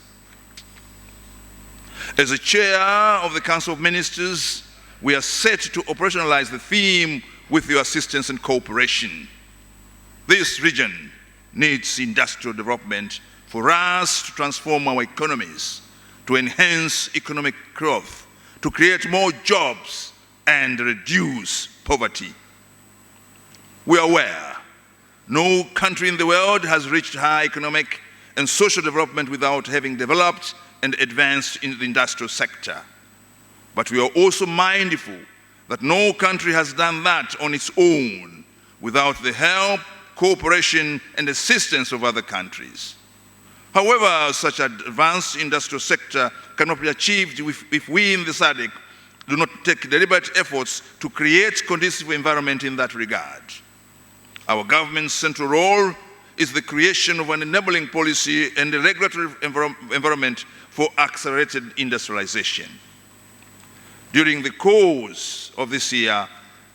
As the chair of the Council of Ministers, we are set to operationalize the theme with your assistance and cooperation. This region needs industrial development for us to transform our economies, to enhance economic growth, to create more jobs and reduce poverty. We are aware no country in the world has reached high economic and social development without having developed and advanced in the industrial sector. But we are also mindful that no country has done that on its own without the help, cooperation, and assistance of other countries. However, such an advanced industrial sector cannot be achieved if we in the SADC do not take deliberate efforts to create a conducive environment in that regard. Our government's central role is the creation of an enabling policy and a regulatory environment for accelerated industrialization. During the course of this year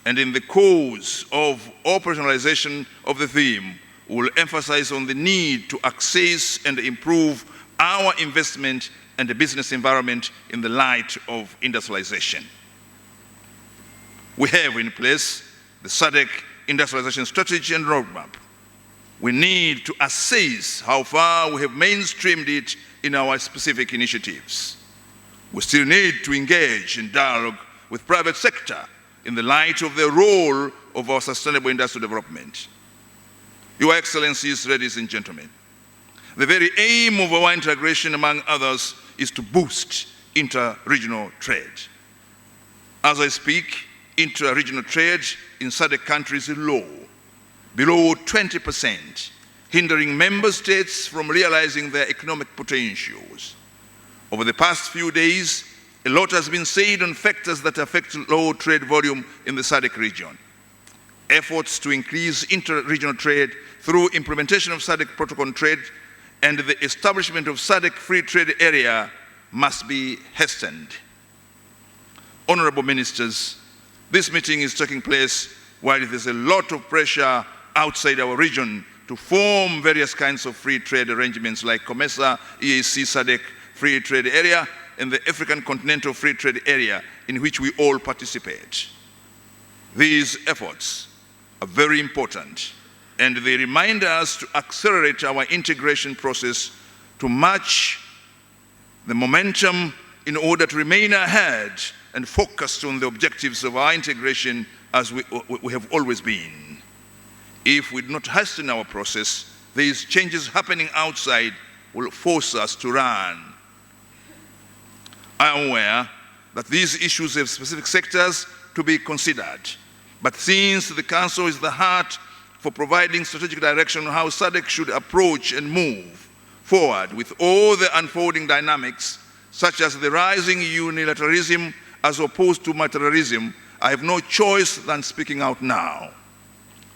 and in the course of operationalization of the theme, we will emphasize on the need to access and improve our investment and the business environment in the light of industrialization. We have in place the SADC industrialization strategy and roadmap. We need to assess how far we have mainstreamed it in our specific initiatives. We still need to engage in dialogue with private sector in the light of the role of our sustainable industrial development. Your Excellencies, ladies and gentlemen, the very aim of our integration, among others, is to boost inter-regional trade. As I speak, inter-regional trade in SADC countries is low, below 20%, hindering member states from realizing their economic potentials. Over the past few days, a lot has been said on factors that affect low trade volume in the SADC region. Efforts to increase inter-regional trade through implementation of SADC protocol on trade and the establishment of SADC free trade area must be hastened. Honorable Ministers, this meeting is taking place while there's a lot of pressure outside our region to form various kinds of free trade arrangements like COMESA, EAC, SADC free trade area, and the African Continental Free Trade Area in which we all participate. These efforts are very important, and they remind us to accelerate our integration process to match the momentum in order to remain ahead and focused on the objectives of our integration as we have always been. If we do not hasten our process, these changes happening outside will force us to run. I am aware that these issues have specific sectors to be considered, but since the Council is the heart for providing strategic direction on how SADC should approach and move forward with all the unfolding dynamics, such as the rising unilateralism as opposed to multilateralism, I have no choice than speaking out now.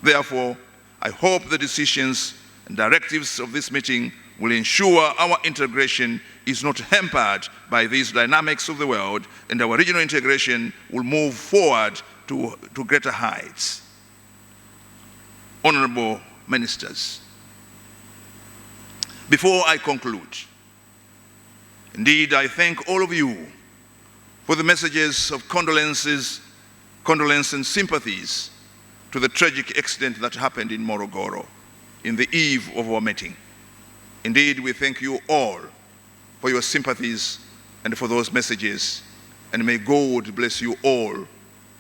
Therefore, I hope the decisions and directives of this meeting will ensure our integration is not hampered by these dynamics of the world, and our regional integration will move forward to greater heights. Honorable Ministers, before I conclude, indeed I thank all of you for the messages of condolence and sympathies to the tragic accident that happened in Morogoro in the eve of our meeting. Indeed, we thank you all for your sympathies and for those messages, and may God bless you all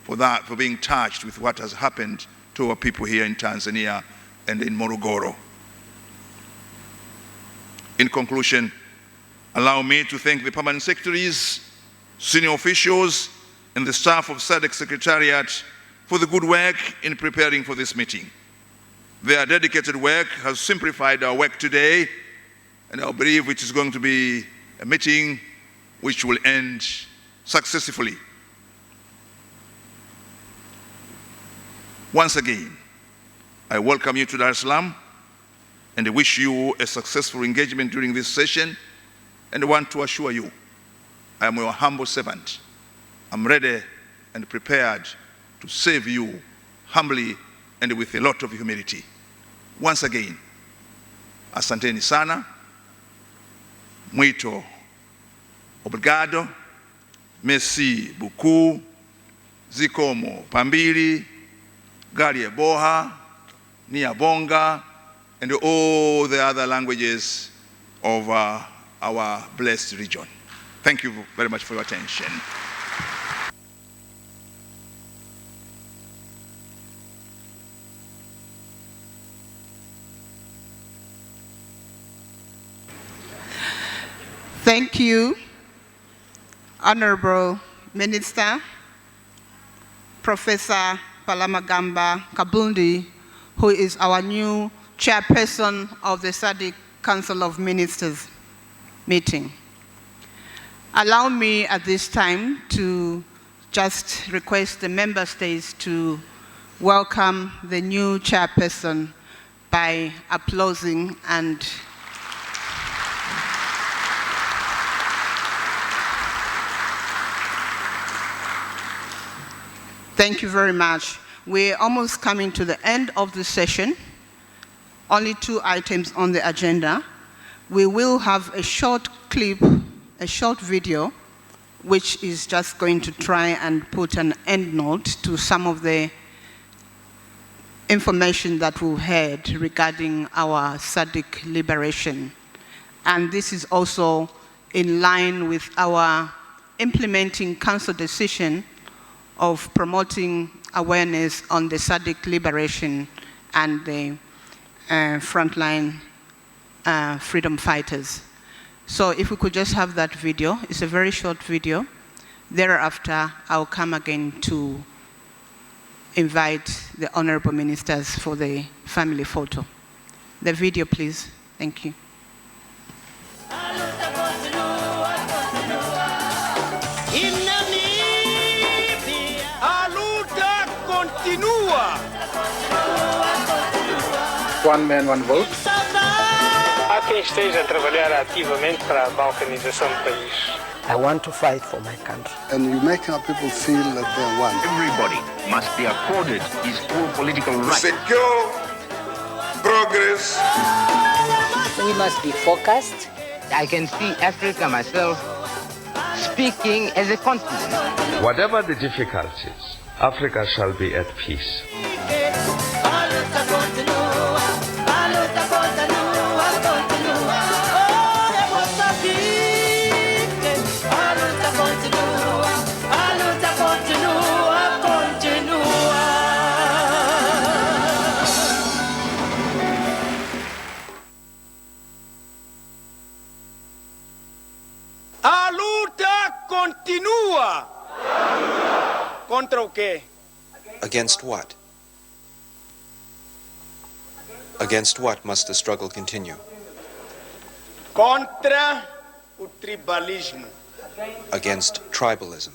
for that, for being touched with what has happened to our people here in Tanzania and in Morogoro. In conclusion, allow me to thank the permanent secretaries, senior officials, and the staff of SADC Secretariat for the good work in preparing for this meeting. Their dedicated work has simplified our work today, and I believe it is going to be a meeting which will end successfully. Once again, I welcome you to Dar es Salaam and I wish you a successful engagement during this session, and I want to assure you, I am your humble servant. I'm ready and prepared to serve you humbly and with a lot of humility. Once again, asanteni sana, muito obrigado, merci beaucoup, zikomo pambili, gali eboha, niabonga, and all the other languages of our blessed region. Thank you very much for your attention. Thank you, Honorable Minister, Professor Palamagamba Kabundi, who is our new chairperson of the SADC Council of Ministers meeting. Allow me at this time to just request the member states to welcome the new chairperson by applauding and thank you very much. We're almost coming to the end of the session. Only 2 items on the agenda. We will have a short clip, a short video, which is just going to try and put an end note to some of the information that we've heard regarding our SADC liberation. And this is also in line with our implementing council decision of promoting awareness on the SADC liberation and the frontline freedom fighters. So if we could just have that video, it's a very short video. Thereafter, I'll come again to invite the honorable ministers for the family photo. The video, please. Thank you. One man, one vote. Há quem esteja a trabalhar ativamente para a balcanização do país. I want to fight for my country. And you make our people feel that they're one. Everybody must be accorded his full political rights. Secure progress. We must be focused. I can see Africa myself speaking as a continent. Whatever the difficulties, Africa shall be at peace. A luta continua. Contra o quê? Against what? Against what must the struggle continue? Contra o tribalismo. Against tribalism.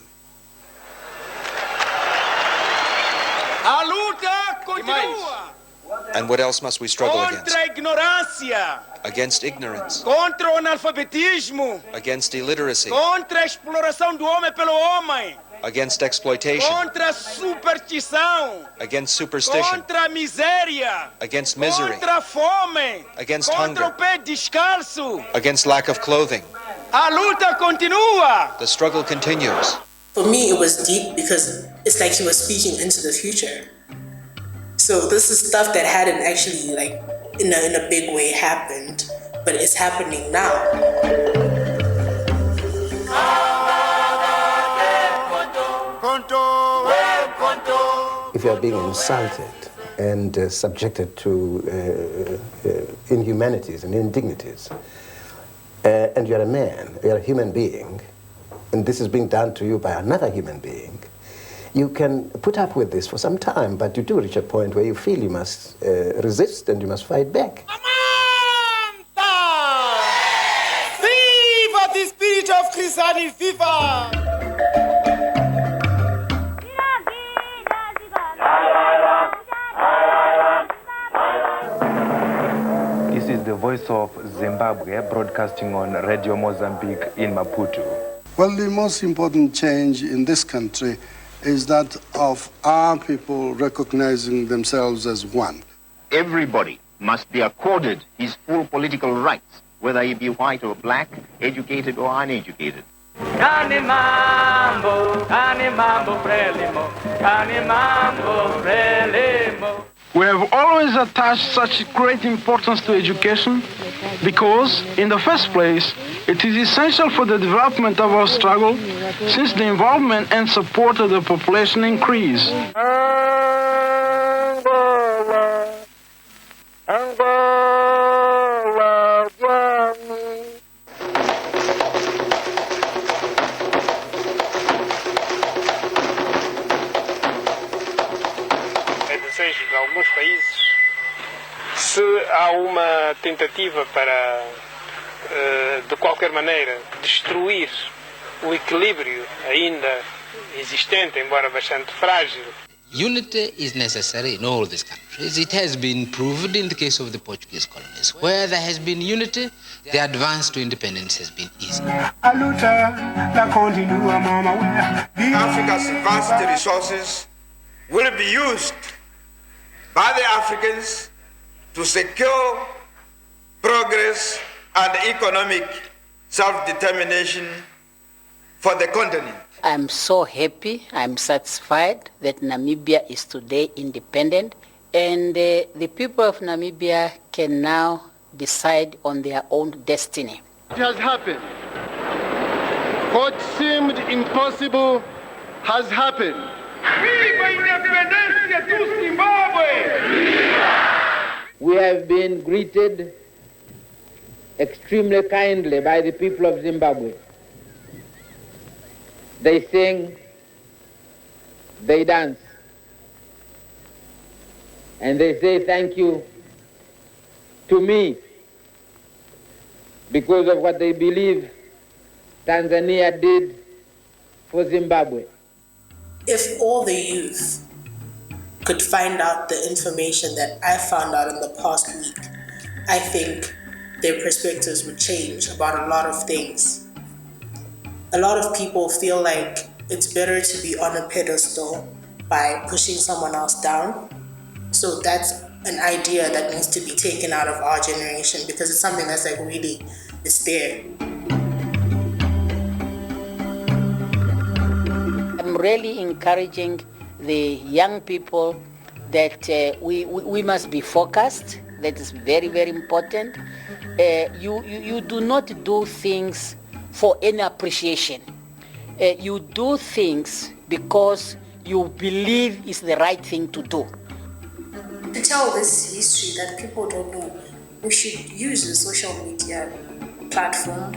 A luta continua. And what else must we struggle against? Contra a ignorância. Against ignorance. Contra o analfabetismo. Against illiteracy. Contra a exploração do homem pelo homem. Against exploitation. Contra a superstição. Against superstition. Contra a miséria. Against misery. Contra a fome. Against contra hunger. o pé descalço. Against lack of clothing. A luta continua. The struggle continues. For me, it was deep because it's like he was speaking into the future. So this is stuff that hadn't actually, like, in a big way happened, but it's happening now. If you are being insulted and subjected to inhumanities and indignities, and you're a man, you're a human being, and this is being done to you by another human being, You can put up with this for some time, but you do reach a point where you feel you must resist and you must fight back. Viva the spirit of Christianity! Viva! This is the voice of Zimbabwe broadcasting on Radio Mozambique in Maputo. Well, the most important change in this country is that of our people recognizing themselves as one. Everybody must be accorded his full political rights, whether he be white or black, educated or uneducated. We have always attached such great importance to education because, in the first place, it is essential for the development of our struggle since the involvement and support of the population increase. Desejos de alguns países, se há uma tentativa para, de qualquer maneira, destruir o equilíbrio ainda existente, embora bastante frágil. Unity is necessary in all these countries. It has been proved in the case of the Portuguese colonies. Where there has been unity, the advance to independence has been easy. Africa's vast resources will be used by the Africans to secure progress and economic self-determination for the continent. I'm so happy, I'm satisfied that Namibia is today independent, and the people of Namibia can now decide on their own destiny. It has happened. What seemed impossible has happened. We have been greeted extremely kindly by the people of Zimbabwe. They sing, they dance, and they say thank you to me because of what they believe Tanzania did for Zimbabwe. If all the youth could find out the information that I found out in the past week, I think their perspectives would change about a lot of things. A lot of people feel like it's better to be on a pedestal by pushing someone else down. So that's an idea that needs to be taken out of our generation because it's something that's like really, it's there. I'm really encouraging the young people that we must be focused. That is very, very important. You do not do things for any appreciation. You do things because you believe it's the right thing to do. To tell this history that people don't know, we should use the social media platform,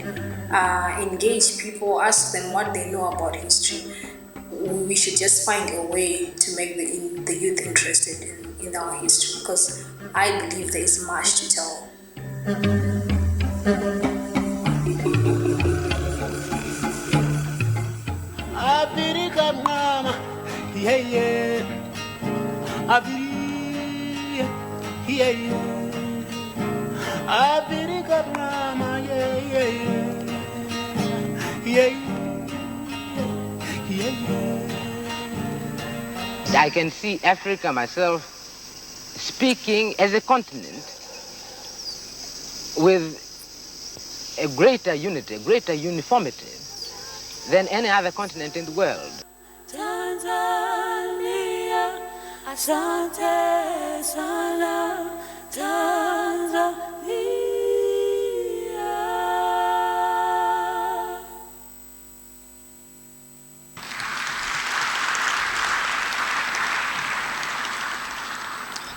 engage people, ask them what they know about history. We should just find a way to make the youth interested in our history because I believe there is much to tell. I can see Africa myself speaking as a continent with a greater unity, a greater uniformity than any other continent in the world. Tanzania, asante sana, Tanzania.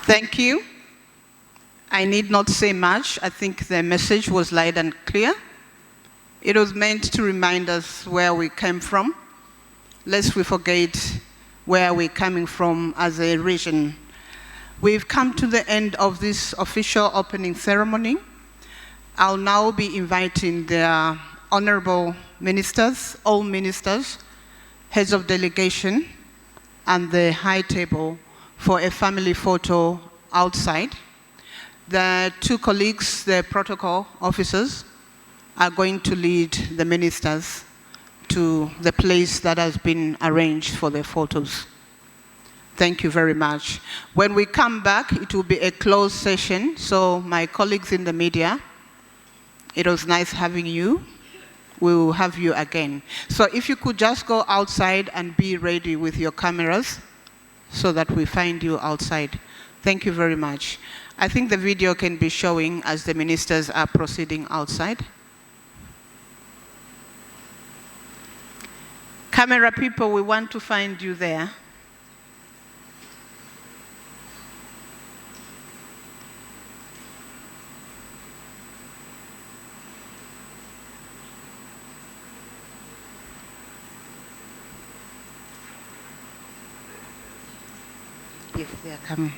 Thank you. I need not say much. I think the message was loud and clear. It was meant to remind us where we came from, lest we forget where we're coming from as a region. We've come to the end of this official opening ceremony. I'll now be inviting the honorable ministers, all ministers, heads of delegation, and the high table for a family photo outside. The two colleagues, the protocol officers, are going to lead the ministers to the place that has been arranged for their photos. Thank you very much. When we come back, it will be a closed session, so my colleagues in the media, it was nice having you. We will have you again. So if you could just go outside and be ready with your cameras so that we find you outside. Thank you very much. I think the video can be showing as the ministers are proceeding outside. Camera people, we want to find you there. Yes, they are coming.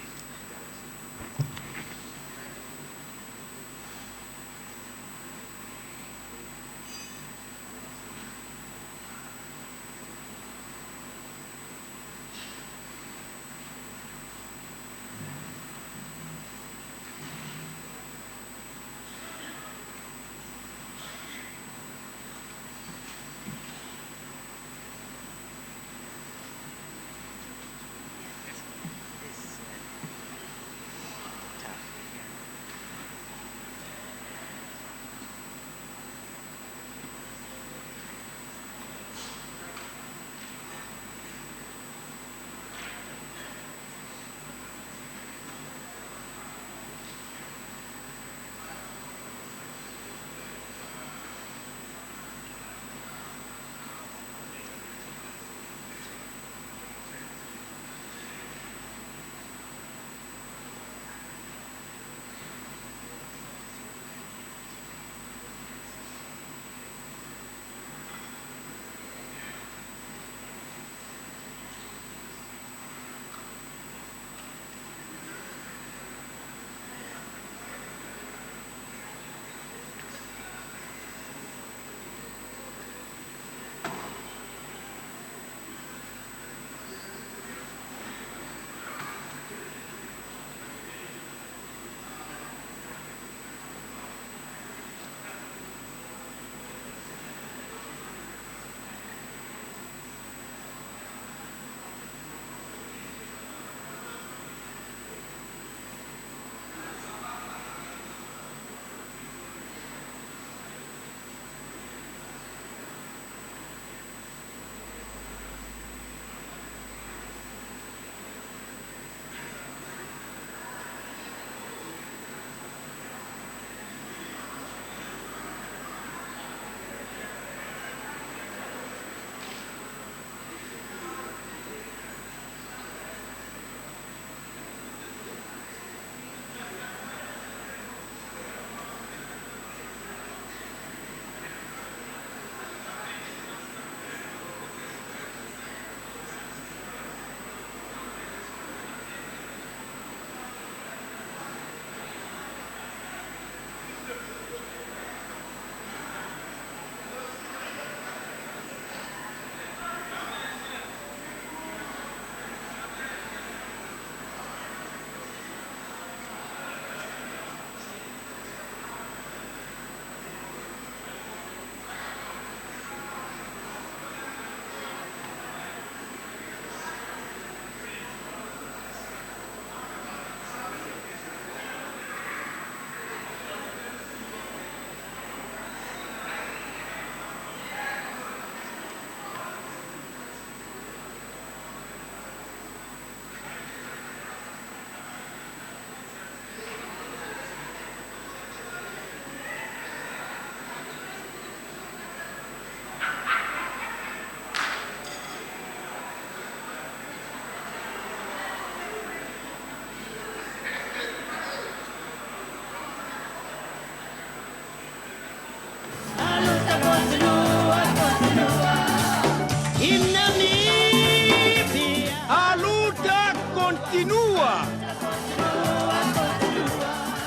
continua.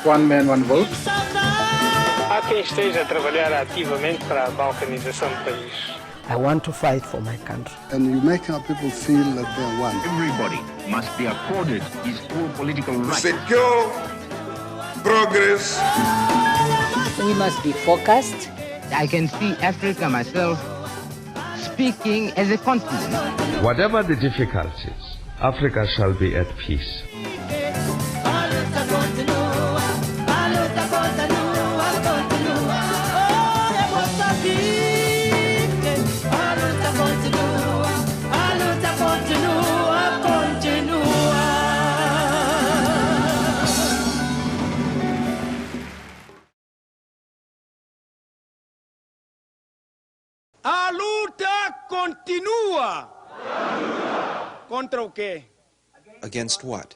One man, one vote. Há quem esteja a trabalhar ativamente para a balcanização do país. I want to fight for my country. And you make our people feel that they're one. Everybody must be accorded his full political rights. Secure progress. We must be focused. I can see Africa myself speaking as a continent. Whatever the difficulties, Africa shall be at peace. A luta continua. Contra o quê? Against what?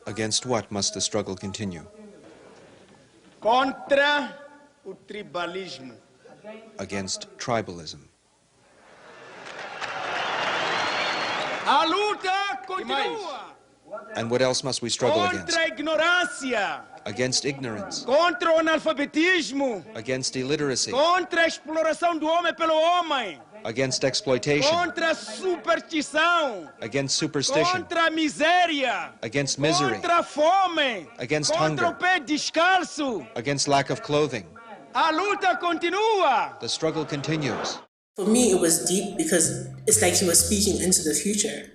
Against what must the struggle continue? Contra o tribalismo. Against tribalism. A luta continua. And what else must we struggle against? Contra a ignorância. Against ignorance. Contra o analfabetismo. Against illiteracy. Contra a exploração do homem pelo homem. Against exploitation. Contra a superstição. Against superstition. Contra a miséria. Against misery. Contra a fome. Against Contra hunger. o pé descalço. Against lack of clothing. A luta continua. The struggle continues. For me, it was deep because it's like he was speaking into the future.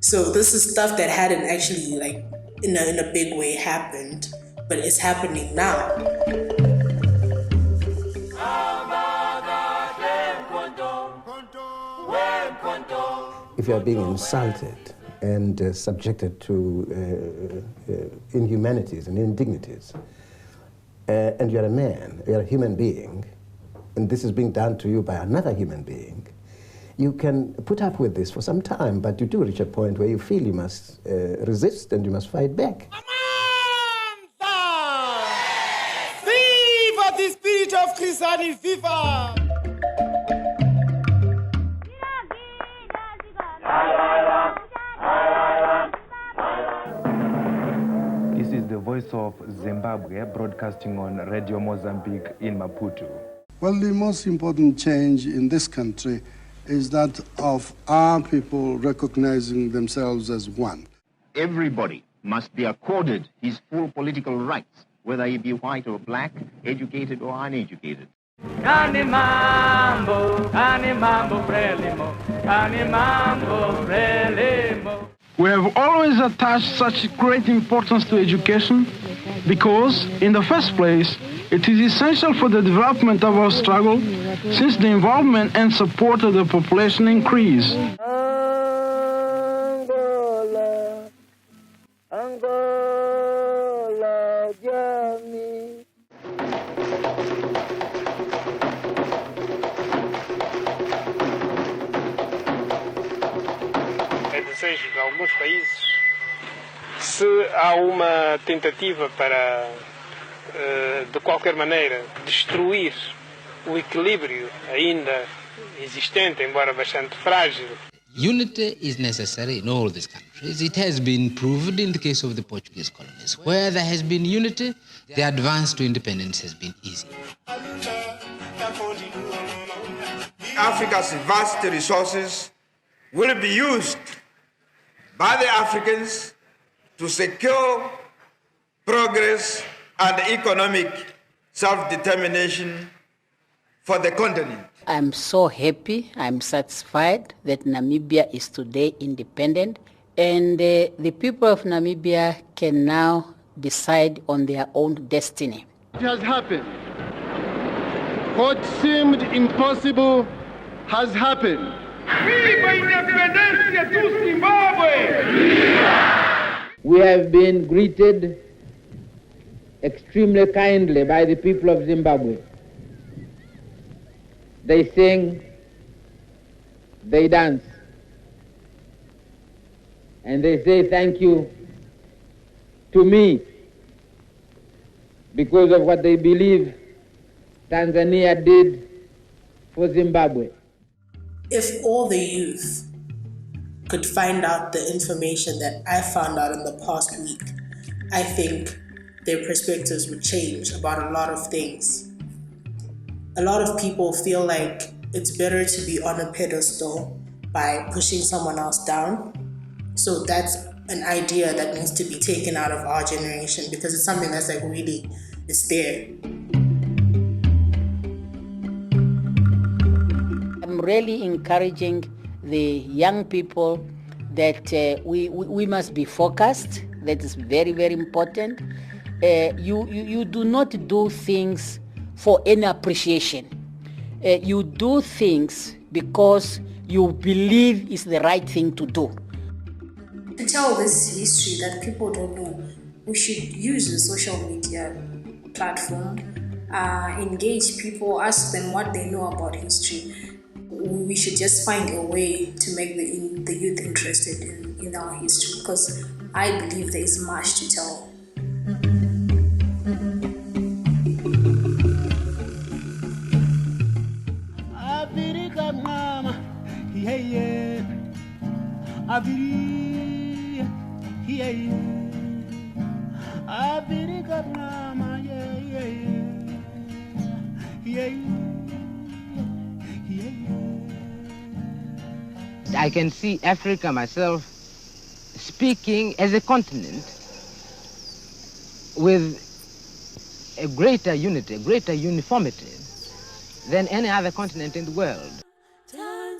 So this is stuff that hadn't actually, like, in a big way happened, but it's happening now. If you are being insulted and subjected to inhumanities and indignities, and you're a man, you're a human being, and this is being done to you by another human being, you can put up with this for some time, but you do reach a point where you feel you must resist and you must fight back. Viva the spirit of Christianity! Viva! This is the voice of Zimbabwe, broadcasting on Radio Mozambique in Maputo. Well, the most important change in this country is that of our people recognizing themselves as one. Everybody must be accorded his full political rights, whether he be white or black, educated or uneducated. Mambo, Mambo, Mambo. We have always attached such great importance to education because, in the first place, it is essential for the development of our struggle since the involvement and support of the population increase. Angola, Jami. É desejo de alguns países, se há uma tentativa para, de qualquer maneira, destruir o equilíbrio ainda existente, embora bastante frágil. Unity is necessary in all these countries. It has been proved in the case of the Portuguese colonies. Where there has been unity, the advance to independence has been easy. Africa's vast resources will be used by the Africans to secure progress and economic self-determination for the continent. I'm so happy, I'm satisfied that Namibia is today independent, and the people of Namibia can now decide on their own destiny. It has happened. What seemed impossible has happened. Viva Independencia do Zimbabwe! We have been greeted extremely kindly by the people of Zimbabwe. They sing, they dance, and they say thank you to me because of what they believe Tanzania did for Zimbabwe. If all the youth could find out the information that I found out in the past week, I think their perspectives would change about a lot of things. A lot of people feel like it's better to be on a pedestal by pushing someone else down. So that's an idea that needs to be taken out of our generation, because it's something that's like really, it's there. I'm really encouraging the young people that we must be focused. That is very, very important. You do not do things for any appreciation. You do things because you believe is the right thing to do. To tell this history that people don't know, we should use the social media platform, engage people, ask them what they know about history. We should just find a way to make the youth interested in our history, because I believe there is much to tell. I can see Africa myself speaking as a continent with a greater unity, a greater uniformity than any other continent in the world. Tanzania,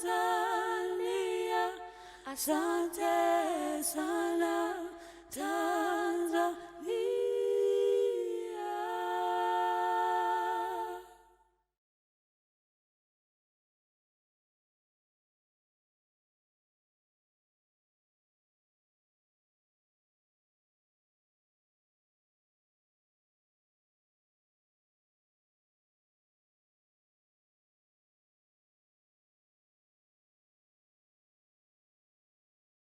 asante sana.